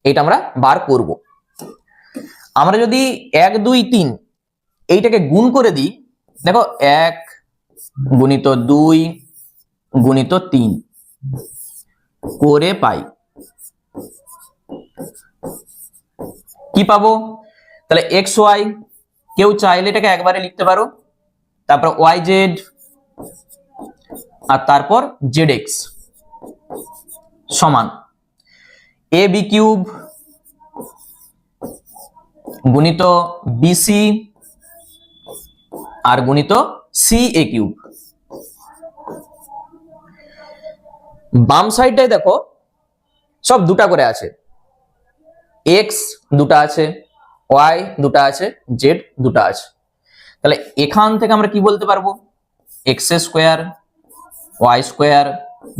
এইটা আমরা বার করব। আমরা যদি 1 2 3 এইটাকে গুণ করে দিই, দেখো 1 গুণিত 2 গুণিত 3 করে পাই কি পাবো? তাহলে x y, কেউ চাইলে এটাকে একবারে লিখতে পারো, তারপর yz আর তারপর zx সমান a b কিউব গুণিত bc আর গুণিত ca কিউব। বাম সাইডটায় দেখো সব দুটা করে আছে, x দুটা আছে, y দুটা আছে, z দুটা আছে। তাহলে এখান থেকে আমরা কি বলতে পারবো? x square, y square,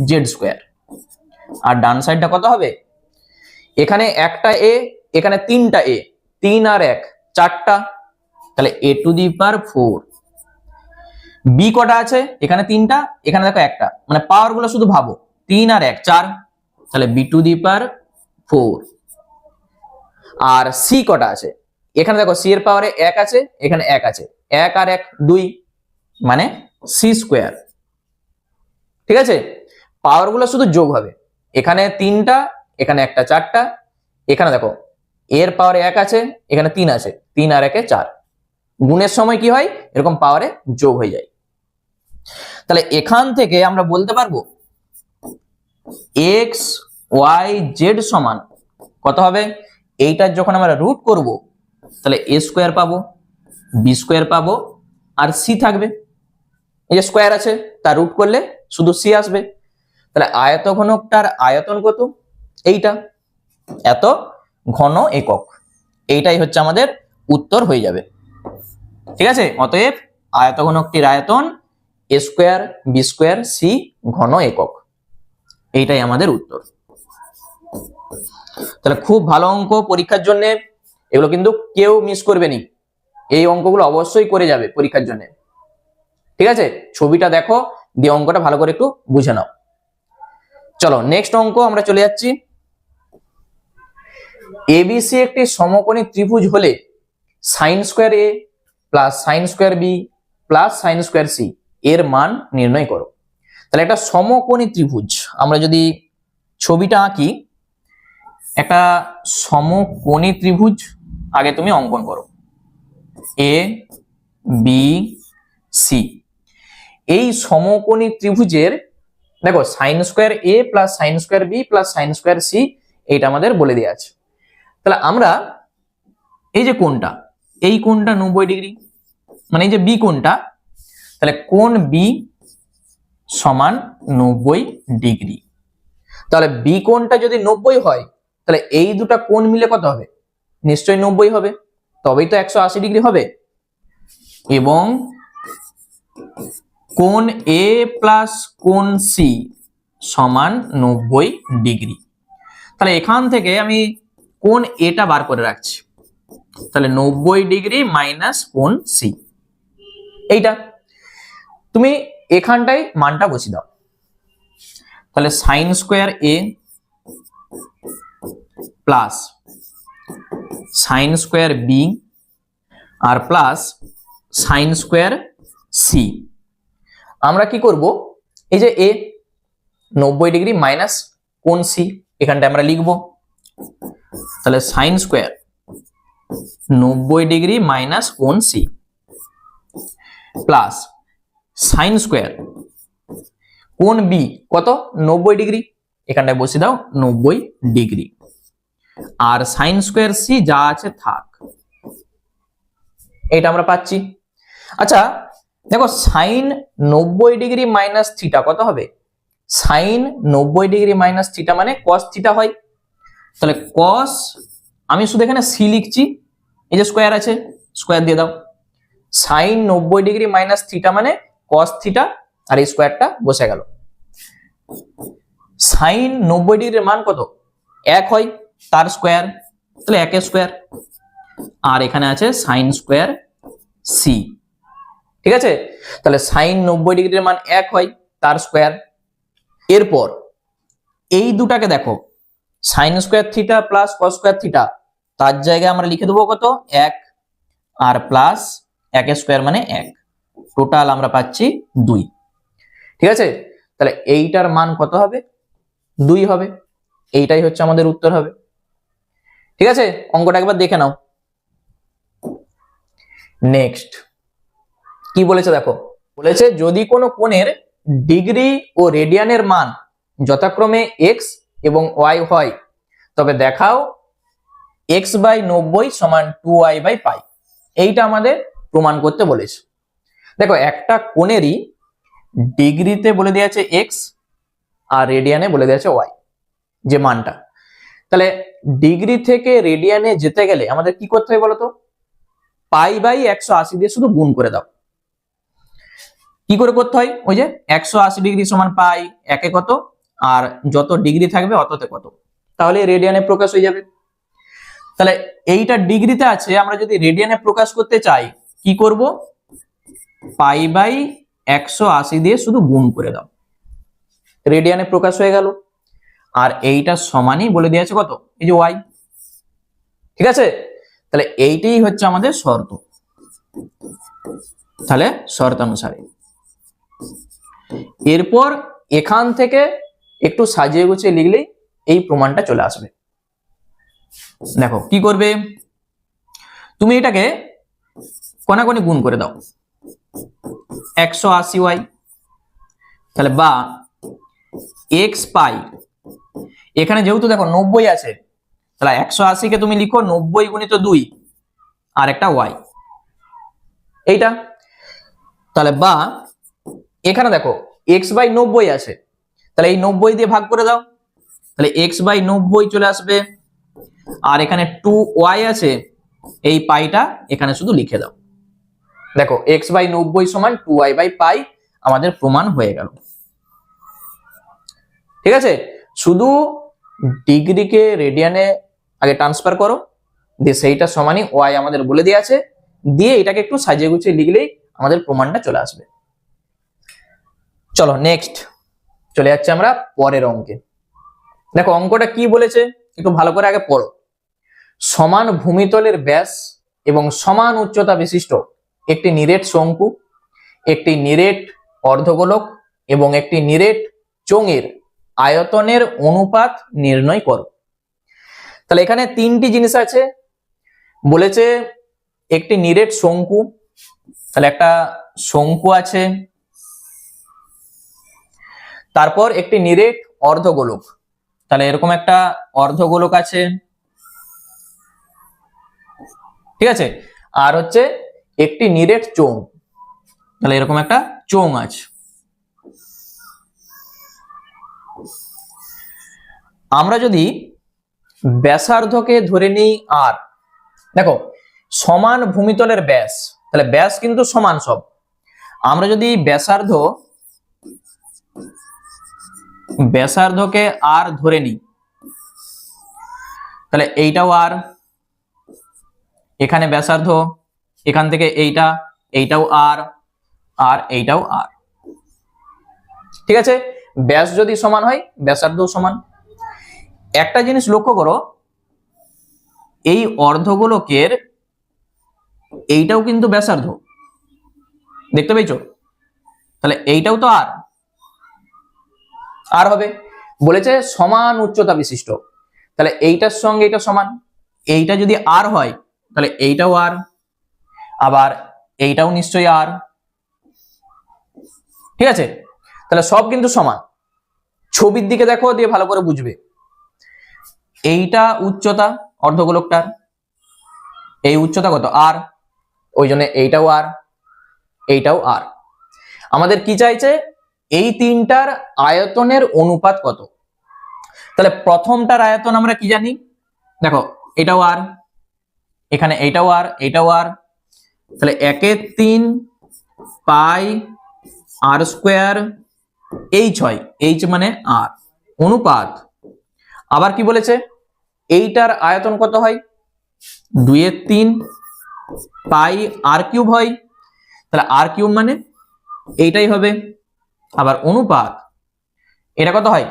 z square. আর ডান সাইডটা কত হবে? এখানে একটা a, এখানে 3টা a, 3 আর 1 4টা, তাহলে a to the power 4 B কটা আছে, এখানে 3টা, এখানে দেখো একটা, মানে পাওয়ার গুলো শুধু ভাবো, 3 আর 1 4, তাহলে বি টু দি পাওয়ার 4। আর সি কটা আছে, এখানে দেখো সি এর পাওয়ারে 1 আছে, এখানে 1 আছে, 1 আর 1 2, মানে সি স্কোয়ার। ঠিক আছে, পাওয়ার গুলো শুধু যোগ হবে, এখানে 3টা, এখানে একটা 4টা, এখানে দেখো এর পাওয়ারে 1 আছে, এখানে 3 আছে, 3 আর 1 4, গুণের সময় কি হয় এরকম পাওয়ারে যোগ হয়ে যায়। তাহলে এখান থেকে আমরা বলতে পারবো এক্স ওয়াই জেড সমান কত হবে, এইটার যখন আমরা রুট করব তাহলে এ স্কোয়ার পাবো, বি স্কোয়ার পাবো, আর সি থাকবে, এই যে স্কোয়ার আছে তার রুট করলে শুধু সি আসবে। তাহলে আয়তঘনকটার আয়তন কত, এইটা, এত ঘন একক, এইটাই হচ্ছে আমাদের উত্তর হয়ে যাবে। ঠিক আছে, অতএব আয়তঘনকটির আয়তন এ স্কোয়ার বি স্কোয়ার সি ঘন একক, এইটাই আমাদের উত্তর। তাহলে খুব ভালো অঙ্ক পরীক্ষার জন্য, এগুলো কিন্তু কেউ মিস করবে নি, এই অঙ্কগুলো অবশ্যই করে যাবে পরীক্ষার জন্য। ঠিক আছে, ছবিটা দেখো দিয়ে অঙ্কটা ভালো করে একটু বুঝে নাও। চলো নেক্সট অঙ্ক আমরা চলে যাচ্ছি। এবিসি একটি সমকোণী ত্রিভুজ হলে sine square A plus sine square B plus sine square C এর মান নির্ণয় করো। তাহলে একটা সমকোণী ত্রিভুজ, আমরা যদি ছবিটা আঁকি, একটা সমকোণী ত্রিভুজ আগে তুমি অঙ্কন করো, এ বি সি। এই সমকোণী ত্রিভুজের দেখো sine square A plus sine square B plus sine square C, এইটা আমাদের বলে দেওয়া আছে। তাহলে আমরা এই যে কোণটা, এই কোণটা 90 ডিগ্রি, মানে এই যে বি কোণটা, তাহলে কোণ বি সমান 90 ডিগ্রি। তাহলে বি কোণটা যদি 90 হয় তাহলে এই দুটা কোণ মিলে কত হবে, নিশ্চয়ই 90 হবে, তবেই তো 180 ডিগ্রি হবে। এবং কোণ এ প্লাস কোণ সি সমান 90 ডিগ্রি। তাহলে এখান থেকে আমি কোণ এটা বার করে রাখছি, তাহলে 90 ডিগ্রি মাইনাস কোণ সি, এইটা তুমি এখানটাই মানটা বসিয়ে দাও। তাহলে sign square A plus sine square B R plus sine square C, আমরা কি করব, এই যে এ 90 ডিগ্রি মাইনাস কোণ সি এখানটা আমরা লিখব। তাহলে সাইন স্কোয়ার 90 ডিগ্রি মাইনাস কোণ সি প্লাস সাইন স্কোয়ার কোণ বি কত 90 ডিগ্রি, এখানটায় বসিয়ে দাও 90 ডিগ্রি, আর সাইন স্কোয়ার সি যা আছে থাক, এটা আমরা পাচ্ছি। আচ্ছা দেখো সাইন 90 ডিগ্রি মাইনাস থিটা কত হবে, সাইন 90 ডিগ্রি মাইনাস থিটা মানে কস থিটা হয়। তাহলে কস, আমি শুধু এখানে সি লিখছি, এই যে স্কোয়ার আছে স্কোয়ার দিয়ে দাও, সাইন 90 ডিগ্রি মাইনাস থিটা মানে কস থিটা, আর এই স্কোয়ারটা বসে গেল। সাইন 90 ডিগ্রির মান কত, 1 হয়, তার স্কোয়ার, তাহলে 1 এর স্কোয়ার, আর এখানে আছে সাইন স্কোয়ার সি। ঠিক আছে, তাহলে সাইন 90 ডিগ্রির মান 1 হয়, তার স্কোয়ার। এরপর এই দুটাকে দেখো, sine square theta plus cos square theta, তার জায়গায় আমরা লিখে দেবো কত 1, আর প্লাস 1 এর স্কোয়ার মানে 1, টোটাল আমরা পাচ্ছি 2। ঠিক আছে, তাহলে এইটার মান কত হবে, 2 হবে, এইটাই হচ্ছে আমাদের উত্তর হবে। ঠিক আছে, অঙ্কটা একবার দেখে নাও। নেক্সট কি বলেছে দেখো, বলেছে যদি কোনো কোণের ডিগ্রি ও রেডিয়ানের মান যথাক্রমে এক্স এবং ওয়াই হয় তবে দেখাও এক্স বাই 90 সমান 2y বাই পাই, এইটা আমাদের প্রমাণ করতে বলেছে। দেখো একটা কোণেরই ডিগ্রিতে বলে দেওয়া আছে এক্স আর রেডিয়ানে বলে দেওয়া আছে ওয়াই, যে মানটা, তাহলে ডিগ্রি থেকে রেডিয়ানে যেতে গেলে আমাদের কি করতে হবে বলতো, পাই বাই 180 দিয়ে শুধু গুণ করে দাও। কি করে করতে হয়, ওই যে 180 ডিগ্রি সমান পাই, একে কত, আর যত ডিগ্রি থাকবে অততে কত, তাহলে রেডিয়ানে প্রকাশ হয়ে যাবে। তাহলে এইটা ডিগ্রিতে আছে, আমরা যদি রেডিয়ানে প্রকাশ করতে চাই কি করব, পাই বাই 180 দিয়ে শুধু গুণ করে দাও, রেডিয়ানে প্রকাশ হয়ে গেল। আর এইটা সমানই বলে দিয়েছে কত, এই যে ওয়াই। ঠিক আছে, তাহলে এইটাই হচ্ছে আমাদের শর্ত। তাহলে শর্তানুসারে এরপর এখান থেকে একটু সাজিয়ে গুছিয়ে লিখলেই এই প্রমাণটা চলে আসবে। দেখো কি করবে, তুমি এটাকে কোনাকুনি গুণ করে দাও, 180y, তাহলে বা x পাই, এখানে যেহেতু দেখো 90 আছে, তাহলে 180 কে তুমি লিখো 90 গুণিত 2 আর একটা y, এইটা। তাহলে বা এখানে দেখো x বাই 90 আছে, তাহলে এই 90 দিয়ে ভাগ করে দাও, তাহলে x বাই 90 চলে আসবে। আর এখানে 2y আছে, এই পাইটা এখানে শুধু লিখে দাও। দেখো x বাই 90 সমান 2y বাই পাই আমাদের প্রমাণ হয়ে গেল। ঠিক আছে, শুধু ডিগ্রিকে রেডিয়ানে আগে ট্রান্সফার করো, দিয়ে সেইটা সমানই y আমাদের বলে দেওয়া আছে, দিয়ে এটাকে একটু সাজিয়ে গুছিয়ে লিখলেই আমাদের প্রমাণটা চলে আসবে। চলো নেক্সট চলে যাচ্ছে আমরা পরের অঙ্কে। দেখো অঙ্কটা কি বলেছে একটু ভালো করে আগে পড়ো। সমান ভূমিতলের ব্যাস এবং সমান উচ্চতা বিশিষ্ট একটি নিরেট শঙ্কু, একটি নিরেট অর্ধগোলক এবং একটি নিরেট চোঙের আয়তনের অনুপাত নির্ণয় করো। তাহলে এখানে তিনটি জিনিস আছে, বলেছে একটি নিরেট শঙ্কু, তাহলে একটা শঙ্কু আছে, তারপর একটি নিরেট অর্ধগোলক, তাহলে এরকম একটা অর্ধগোলক আছে, ঠিক আছে, আর হচ্ছে একটি নিরেট চোঙ, তাহলে এরকম একটা চোঙ আছে। আমরা যদি ব্যাসার্ধকে ধরে নিই আর, দেখো সমান ভূমিতলের ব্যাস, তাহলে ব্যাস কিন্তু সমান সব, আমরা যদি ব্যাসার্ধকে আর ধরে নিই, তাহলে এইটাও আর, এখানে ব্যাসার্ধ, এখান থেকে এইটাও আর, আর এইটাও আর। ঠিক আছে, ব্যাস যদি সমান হয় ব্যাসার্ধও সমান। একটা জিনিস লক্ষ্য করো, এই অর্ধগোলকের এইটাও কিন্তু ব্যাসার্ধ, দেখতে পেয়েছো, তাহলে এইটাও তো আর হবে, বলেছে সমান উচ্চতা বিশিষ্ট, তাহলে এইটার সঙ্গে এটা সমান, এইটা যদি আর হয় তাহলে এইটাও আর, আবার এইটাও নিশ্চয়ই আর। ঠিক আছে, তাহলে সব কিন্তু সমান। ছবির দিকে দেখো, দিয়ে ভালো করে বুঝবে। এইটা উচ্চতা অর্ধগোলকটার, এই উচ্চতা কত আর, ওই জন্য এইটাও আর, এইটাও আর। আমাদের কি চাইছে, এই তিনটার আয়তনের অনুপাত কত। তাহলে প্রথমটার আয়তন আমরা কি জানি, দেখো এটাও আর, এখানে এইটাও আর, এইটাও আর, তাহলে 1/3 পাই আর স্কোয়ার এইচ হয়, এইচ মানে আর, অনুপাত। আবার কি বলেছে, এইটার আয়তন কত হয়, 2/3 পাই আর কিউব হয়, তাহলে আর কিউব মানে এইটাই হবে, আবার অনুপাত, এটা কত হয়,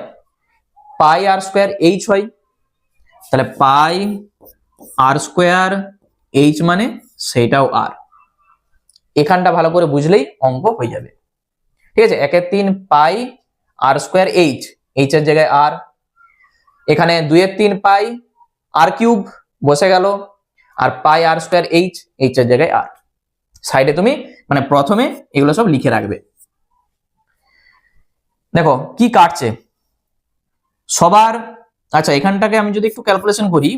পাই আর স্কোয়ার এইচ হয়, তাহলে পাই আর স্কোয়ার এইচ মানে সেইটাও আর। এখানটা ভালো করে বুঝলেই অঙ্ক হয়ে যাবে। ঠিক আছে, 1/3 পাই আর স্কোয়ার এইচ, এইচ এর জায়গায় আর, এখানে 2/3 পাই আর কিউব বসে গেল, আর পাই আর স্কোয়ার এইচ, এইচ এর জায়গায় আর। সাইডে তুমি মানে প্রথমে এগুলো সব লিখে রাখবে। দেখো কি কাটছে সবার, আচ্ছা এখানটাকে আমি যদি একটু ক্যালকুলেশন করি,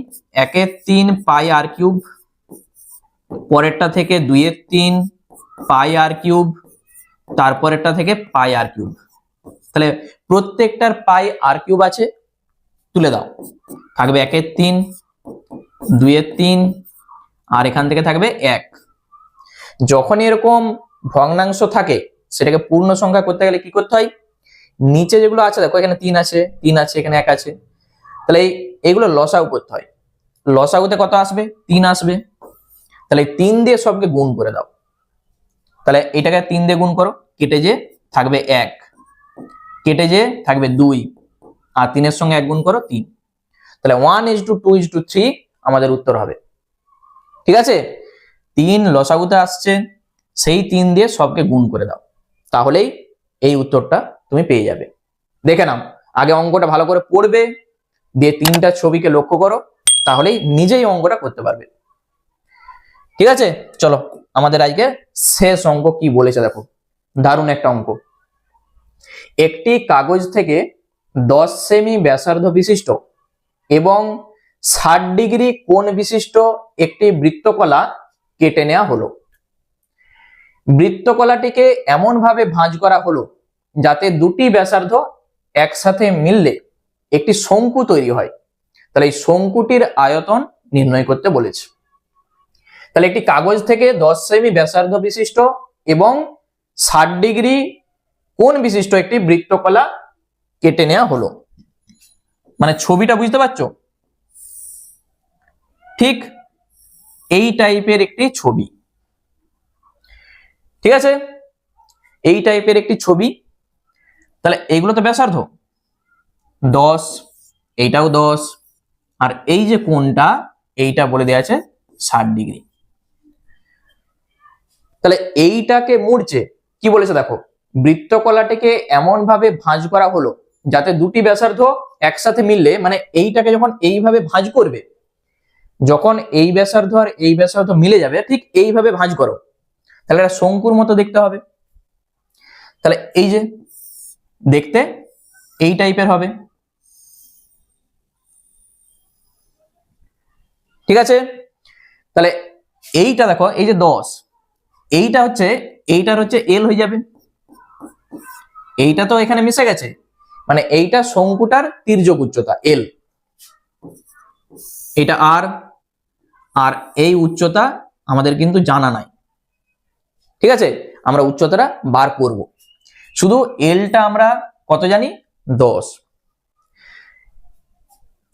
1/3 পাই আর কিউব, পরেরটা থেকে 2/3 পাই আর কিউব, তারপরেরটা থেকে পাই আর কিউব, তাহলে প্রত্যেকটার পাই আর কিউব আছে, তুলে দাও, থাকবে 1/3, 2/3, আর এখান থেকে থাকবে 1। যখনই এরকম ভগ্নাংশ থাকে সেটাকে পূর্ণ সংখ্যা করতে গেলে কি করতে হয়, নিচে যেগুলো আছে দেখো, এখানে 3 আছে, এখানে 1 আছে, তাহলে এইগুলো লসাগু করতে হয়। লসাগুতে কত আসবে, 3 আসবে, তাহলে 3 দিয়ে সবকে গুণ করে দাও, তাহলে এটাকে 3 দিয়ে গুণ করো, কেটে যে থাকবে 1, কেটে যে থাকবে 2, আর 3 সঙ্গে 1 গুণ করো 3। তাহলে 1:2:3 আমাদের উত্তর হবে। ঠিক আছে, 3 লসাগুতে আসছে, সেই 3 দিয়ে সবকে গুণ করে দাও, তাহলেই এই উত্তরটা তুমি পেয়ে যাবে। দেখে নাও, আগে অঙ্কটা ভালো করে পড়বে, দিয়ে 3টা ছবিকে লক্ষ্য করো, তাহলেই নিজেই অঙ্কটা করতে পারবে। ঠিক আছে, চলো আমাদের আজকে শেষ অঙ্ক কি বলেছে দেখো, দারুণ একটা অঙ্ক। একটি কাগজ থেকে 10 সেমি ব্যাসার্ধ বিশিষ্ট এবং 60 ডিগ্রি কোণ বিশিষ্ট একটি বৃত্তকলা কেটে নেওয়া হলো। বৃত্তকলাটিকে এমন ভাবে ভাঁজ করা হলো যাতে দুটি ব্যাসার্ধ একসাথে মিললে একটি শঙ্কু তৈরি হয়। তাহলে এই শঙ্কুটির আয়তন নির্ণয় করতে বলেছে। তাহলে একটি কাগজ থেকে 10 সেমি ব্যাসার্ধ বিশিষ্ট এবং 60 ডিগ্রি কোণ বিশিষ্ট একটি বৃত্তকলা কেটে নেওয়া হলো। মানে ছবিটা বুঝতে পারছো? ঠিক এই টাইপের একটি ছবি। ঠিক আছে, এই টাইপের একটি ছবি। তাহলে এইগুলো তো ব্যাসার্ধ 10, এইটাও 10, আর এই যে কোণটা এইটা বলে দেওয়া আছে 60 ডিগ্রি। তাহলে এইটাকে মুড়ছে কি বলেছে দেখো, বৃত্তকলাটিকে এমন ভাবে ভাঁজ করা হলো যাতে দুটি ব্যাসার্ধ একসাথে মিললে, মানে এইটাকে যখন এইভাবে ভাঁজ করবে, যখন এই ব্যাসার্ধ আর এই ব্যাসার্ধ মিলে যাবে, ঠিক এইভাবে ভাঁজ করো, তাহলে এটা শঙ্কুর মতো দেখতে হবে। তাহলে এই যে দেখতে এই টাইপের হবে। ঠিক আছে, তাহলে এইটা দেখো, এই যে 10, এইটা হচ্ছে, এইটার হচ্ছে এল হয়ে যাবে, এইটা তো এখানে মিশে গেছে, মানে এইটা শঙ্কুটার তির্যক উচ্চতা এল, এটা আর, আর এই উচ্চতা আমাদের কিন্তু জানা নাই। ঠিক আছে, আমরা উচ্চতাটা বার করব। শুধু এলটা আমরা কত জানি, 10।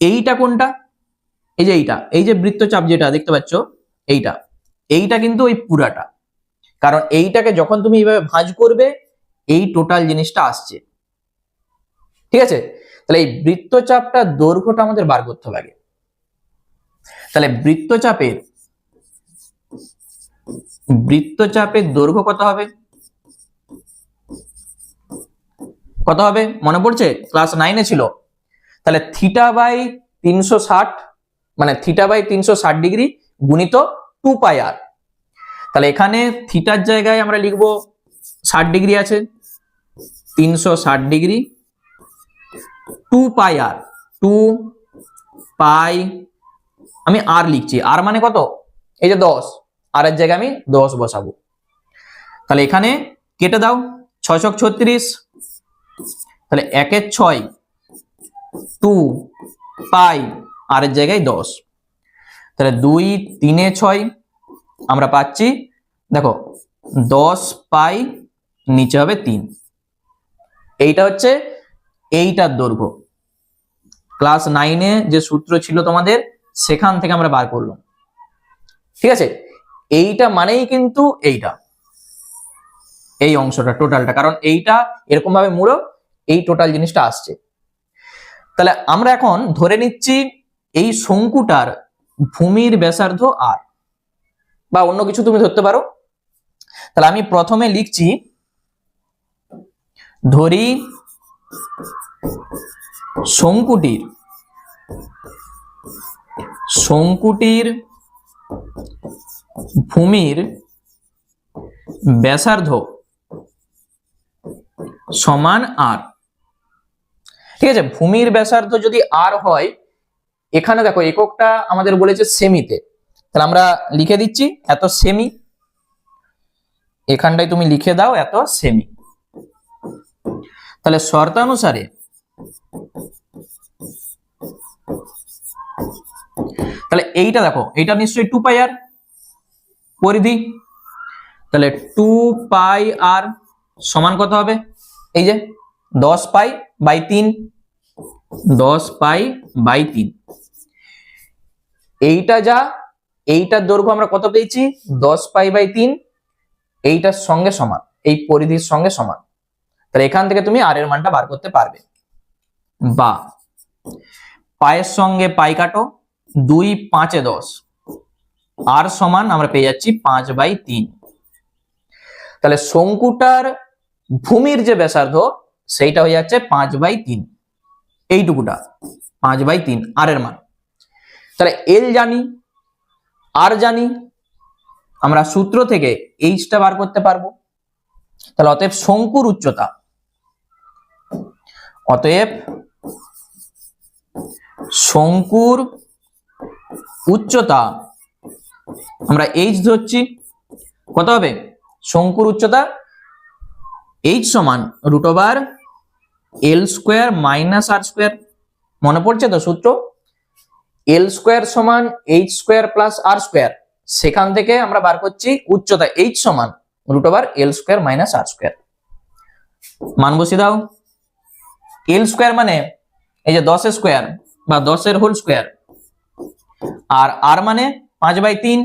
এইটা কোনটা, এই যে এইটা, এই যে বৃত্তচাপ যেটা দেখতে পাচ্ছ, এইটা, এইটা কিন্তু ওই পুরাটা, কারণ এইটাকে যখন তুমি এইভাবে ভাঁজ করবে, এই টোটাল জিনিসটা আসছে। ঠিক আছে, তাহলে এই বৃত্তচাপটা দৈর্ঘ্যটা আমাদের বার করতে হবে। তাহলে বৃত্তচাপের দৈর্ঘ্য কত হবে, কত হবে মনে পড়ছে? ক্লাস 9-এ ছিল। তাহলে θ/360, মানে θ/360 ডিগ্রি গুণিত 2πr। তাহলে এখানে থিটার জায়গায় আমরা লিখবো 60 ডিগ্রি আছে, 360 ডিগ্রি 2πr, 2π আমি আর লিখছি, আর মানে কত, এই যে 10, আর এর জায়গায় আমি 10 বসাবো। তাহলে এখানে কেটে দাও, 6 × 36, তাহলে 1 × 6, 2π, আর এর জায়গায় 10, তাহলে 2 3 6 আমরা পাচ্ছি দেখো 10π, নিচে হবে 3। এইটা হচ্ছে এইটার দৈর্ঘ্য। ক্লাস 9-এ যে সূত্র ছিল তোমাদের, সেখান থেকে আমরা বার করলাম। ঠিক আছে, এইটা মানেই কিন্তু এইটা, এই অংশটা টোটালটা, কারণ এইটা এরকম ভাবে মুড়ো, এই টোটাল জিনিসটা আসছে। তাহলে আমরা এখন ধরে নিচ্ছি এই শঙ্কুটার ভূমির ব্যাসার্ধ আর, বা অন্য কিছু তুমি ধরতে পারো। তাহলে আমি প্রথমে লিখছি, ধরি শঙ্কুটির ভূমির ব্যাসার্ধ সমান আর। ঠিক আছে, ভূমির ব্যাসার্ধ যদি আর হয়, এখানে দেখো এককটা আমাদের বলেছে সেমিতে, তাহলে আমরা লিখে দিচ্ছি এত সেমি, এখানটায় তুমি লিখে দাও এত সেমি। তাহলে শর্তানুসারে তাহলে এইটা দেখো, এইটা নিশ্চয়ই 2πr পরিধি, তাহলে 2πr সমান কত হবে, এই যে 10π/3, 10π/3। এইটা যা, এইটার দৈর্ঘ্য আমরা কত পেয়েছি, 10π/3, এইটার সঙ্গে সমান। এই পরিধির সঙ্গে সমান। তাহলে এখান থেকে তুমি আর এর মানটা বার করতে পারবে। বা পায়ের সঙ্গে পাই কাটো, 2 5 10, আর সমান আমরা পেয়ে যাচ্ছি 5/3। তাহলে শঙ্কুটার ভূমির যে ব্যাসার্ধ সেইটা হয়ে যাচ্ছে 5/3, এইটুকুটা 5/3 আর এর মান। তাহলে এল জানি, আর জানি, আমরা সূত্র থেকে এইচটা বার করতে পারবো। তাহলে অতএব শঙ্কুর উচ্চতা, অতএব শঙ্কুর উচ্চতা আমরা এইচ ধরছি। কত হবে? শঙ্কুর উচ্চতা এইচ সমান √L² মাইনাস R²। মনে পড়ছে তো সূত্র? L² সমান H² প্লাস R²। সেখান থেকে আমরা বার করছি উচ্চতা এইচ সমান √L² মাইনাস R²। মান বসিয়ে দাও। L² মানে এই যে 10 স্কয়ার বা 10 এর হোল স্কয়ার, আর আর মানে 5/3,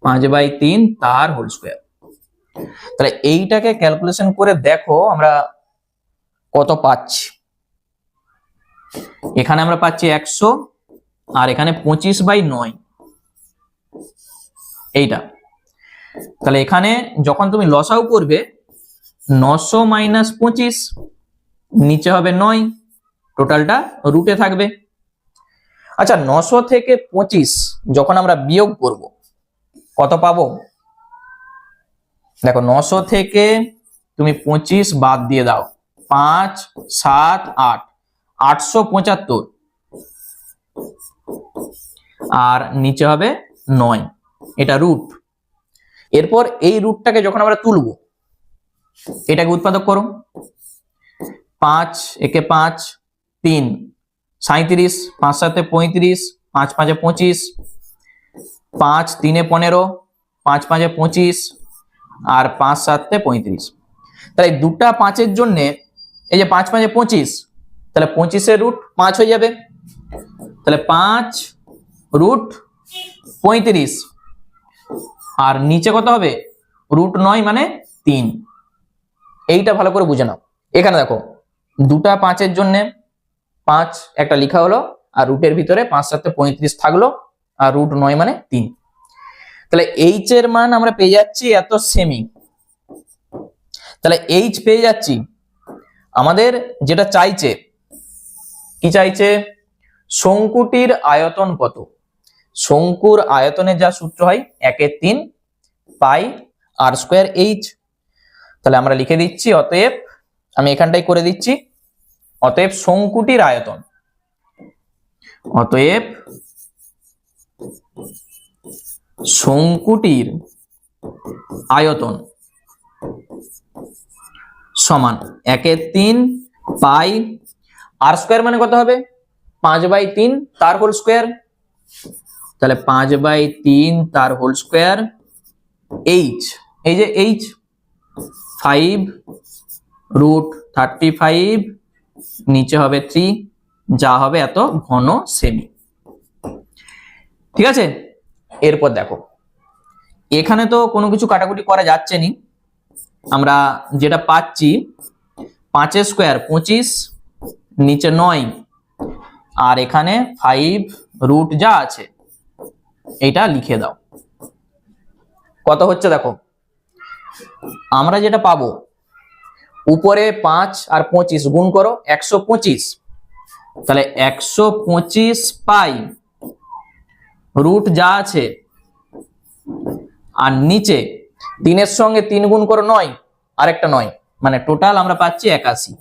5/3 তার হোল স্কয়ার। তাহলে এইটাকে ক্যালকুলেশন করে দেখো আমরা কত পাচ্ছি। এখানে আমরা পাচ্ছি 100, আর এখানে 25/9, এইটা। তাহলে এখানে যখন তুমি লসাউ করবে 900 মাইনাস 25, নিচে হবে 9, টোটালটা রুটে থাকবে। আচ্ছা, 900 থেকে 25 যখন আমরা বিয়োগ করব কত পাবো? দেখো 900 থেকে তুমি 25 বাদ দিয়ে দাও, 5 7 8, 875, আর নিচে হবে 9, এটা রুট। এরপর এই রুটটাকে যখন আমরা তুলব, এটাকে উৎপাদক করো। 5 একে 5, 3 37, 5 7 35, 5 5 25, 5 3 15, 5 5 25, আর 5 7 35। তাহলে দুটা 5-এর জন্য এই যে 5 5 25, তাহলে 25 এর রুট 5 হয়ে যাবে। তাহলে 5 √35, আর নিচে কত হবে? √9 মানে 3। এইটা ভালো করে বুঝে নাও। এখানে দেখো দুটা 5-এর জন্য 5 একটা লেখা হলো, আর রুটের ভিতরে 5 7 35 থাকলো, আর √9 মানে 3। তাহলে এইচ এর মান আমরা পেয়ে যাচ্ছি এত সেমি। তাহলে এইচ পেয়ে যাচ্ছি। আমাদের যেটা চাইছে, কি চাইছে? শঙ্কুটির আয়তন কত? শঙ্কুর আয়তনের যা সূত্র হয় 1/3 পাই R² H। তাহলে আমরা লিখে দিচ্ছি, অতএব আমি এখানটাই করে দিচ্ছি, অতএব শঙ্কুটির আয়তন, অতএব শঙ্কুটির আয়তন সমান 1/3 পাই R² মানে কত হবে? 5/3 তার হোল স্কয়ার। তাহলে 5/3 তার হোল স্কয়ার H, এই যে H 5√35, নিচে হবে 3, যা হবে এত ঘন সেমি। ঠিক আছে? এরপর দেখো এখানে তো কোনো কিছু কাটাকুটি করা যাচ্ছে না। আমরা যেটা পাচ্ছি 5 স্কয়ার 25, নিচে 9, আর এখানে 5 রুট যা আছে এটা লিখে দাও। কত হচ্ছে দেখো, আমরা যেটা পাবো উপরে 5 আর 25 গুণ করো, 125। তাহলে 125 পাই রুট যা আছে, আর নিচে 3 এর সঙ্গে 3 গুণ করো 9, আর একটা 9, মানে টোটাল আমরা পাচ্ছি 81,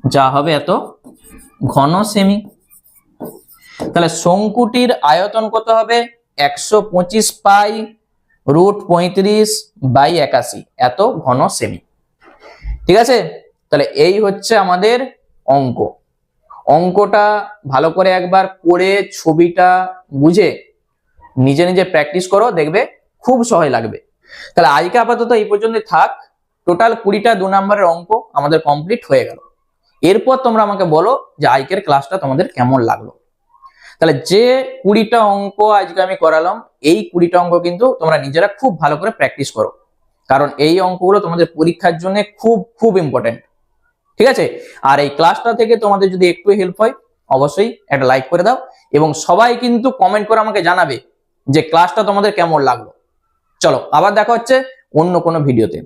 যা হবে এত ঘন সেমি। তাহলে শঙ্কুটির আয়তন কত হবে? 125 পাই √35/81, এত ঘন সেমি। ঠিক আছে? তাহলে এই হচ্ছে আমাদের অঙ্ক। অঙ্কটা ভালো করে একবার পড়ে ছবিটা বুঝে নিজে নিজে প্র্যাকটিস করো, দেখবে খুব সহজ লাগবে। তাহলে আজকে আপাতত এই পর্যন্ত থাক। টোটাল 20টা 2 নম্বরের অঙ্ক আমাদের কমপ্লিট হয়ে গেল। এরপর তোমরা আমাকে বলো যে আজকের ক্লাসটা তোমাদের কেমন লাগলো। তাহলে যে 20টা অঙ্ক আজকে আমি করালাম, এই 20টা অঙ্ক কিন্তু তোমরা নিজেরা খুব ভালো করে প্র্যাকটিস করো। কারণ এই অঙ্কগুলো তোমাদের পরীক্ষার জন্য খুব খুব ইম্পর্টেন্ট। ঠিক আছে, আর এই ক্লাসটা থেকে তোমাদের যদি একটু হেল্প হয় অবশ্যই একটা লাইক করে দাও, এবং সবাই কিন্তু কমেন্ট করে আমাকে জানাবে যে ক্লাসটা তোমাদের কেমন লাগলো। চলো আবার দেখা হচ্ছে অন্য কোনো ভিডিওতে।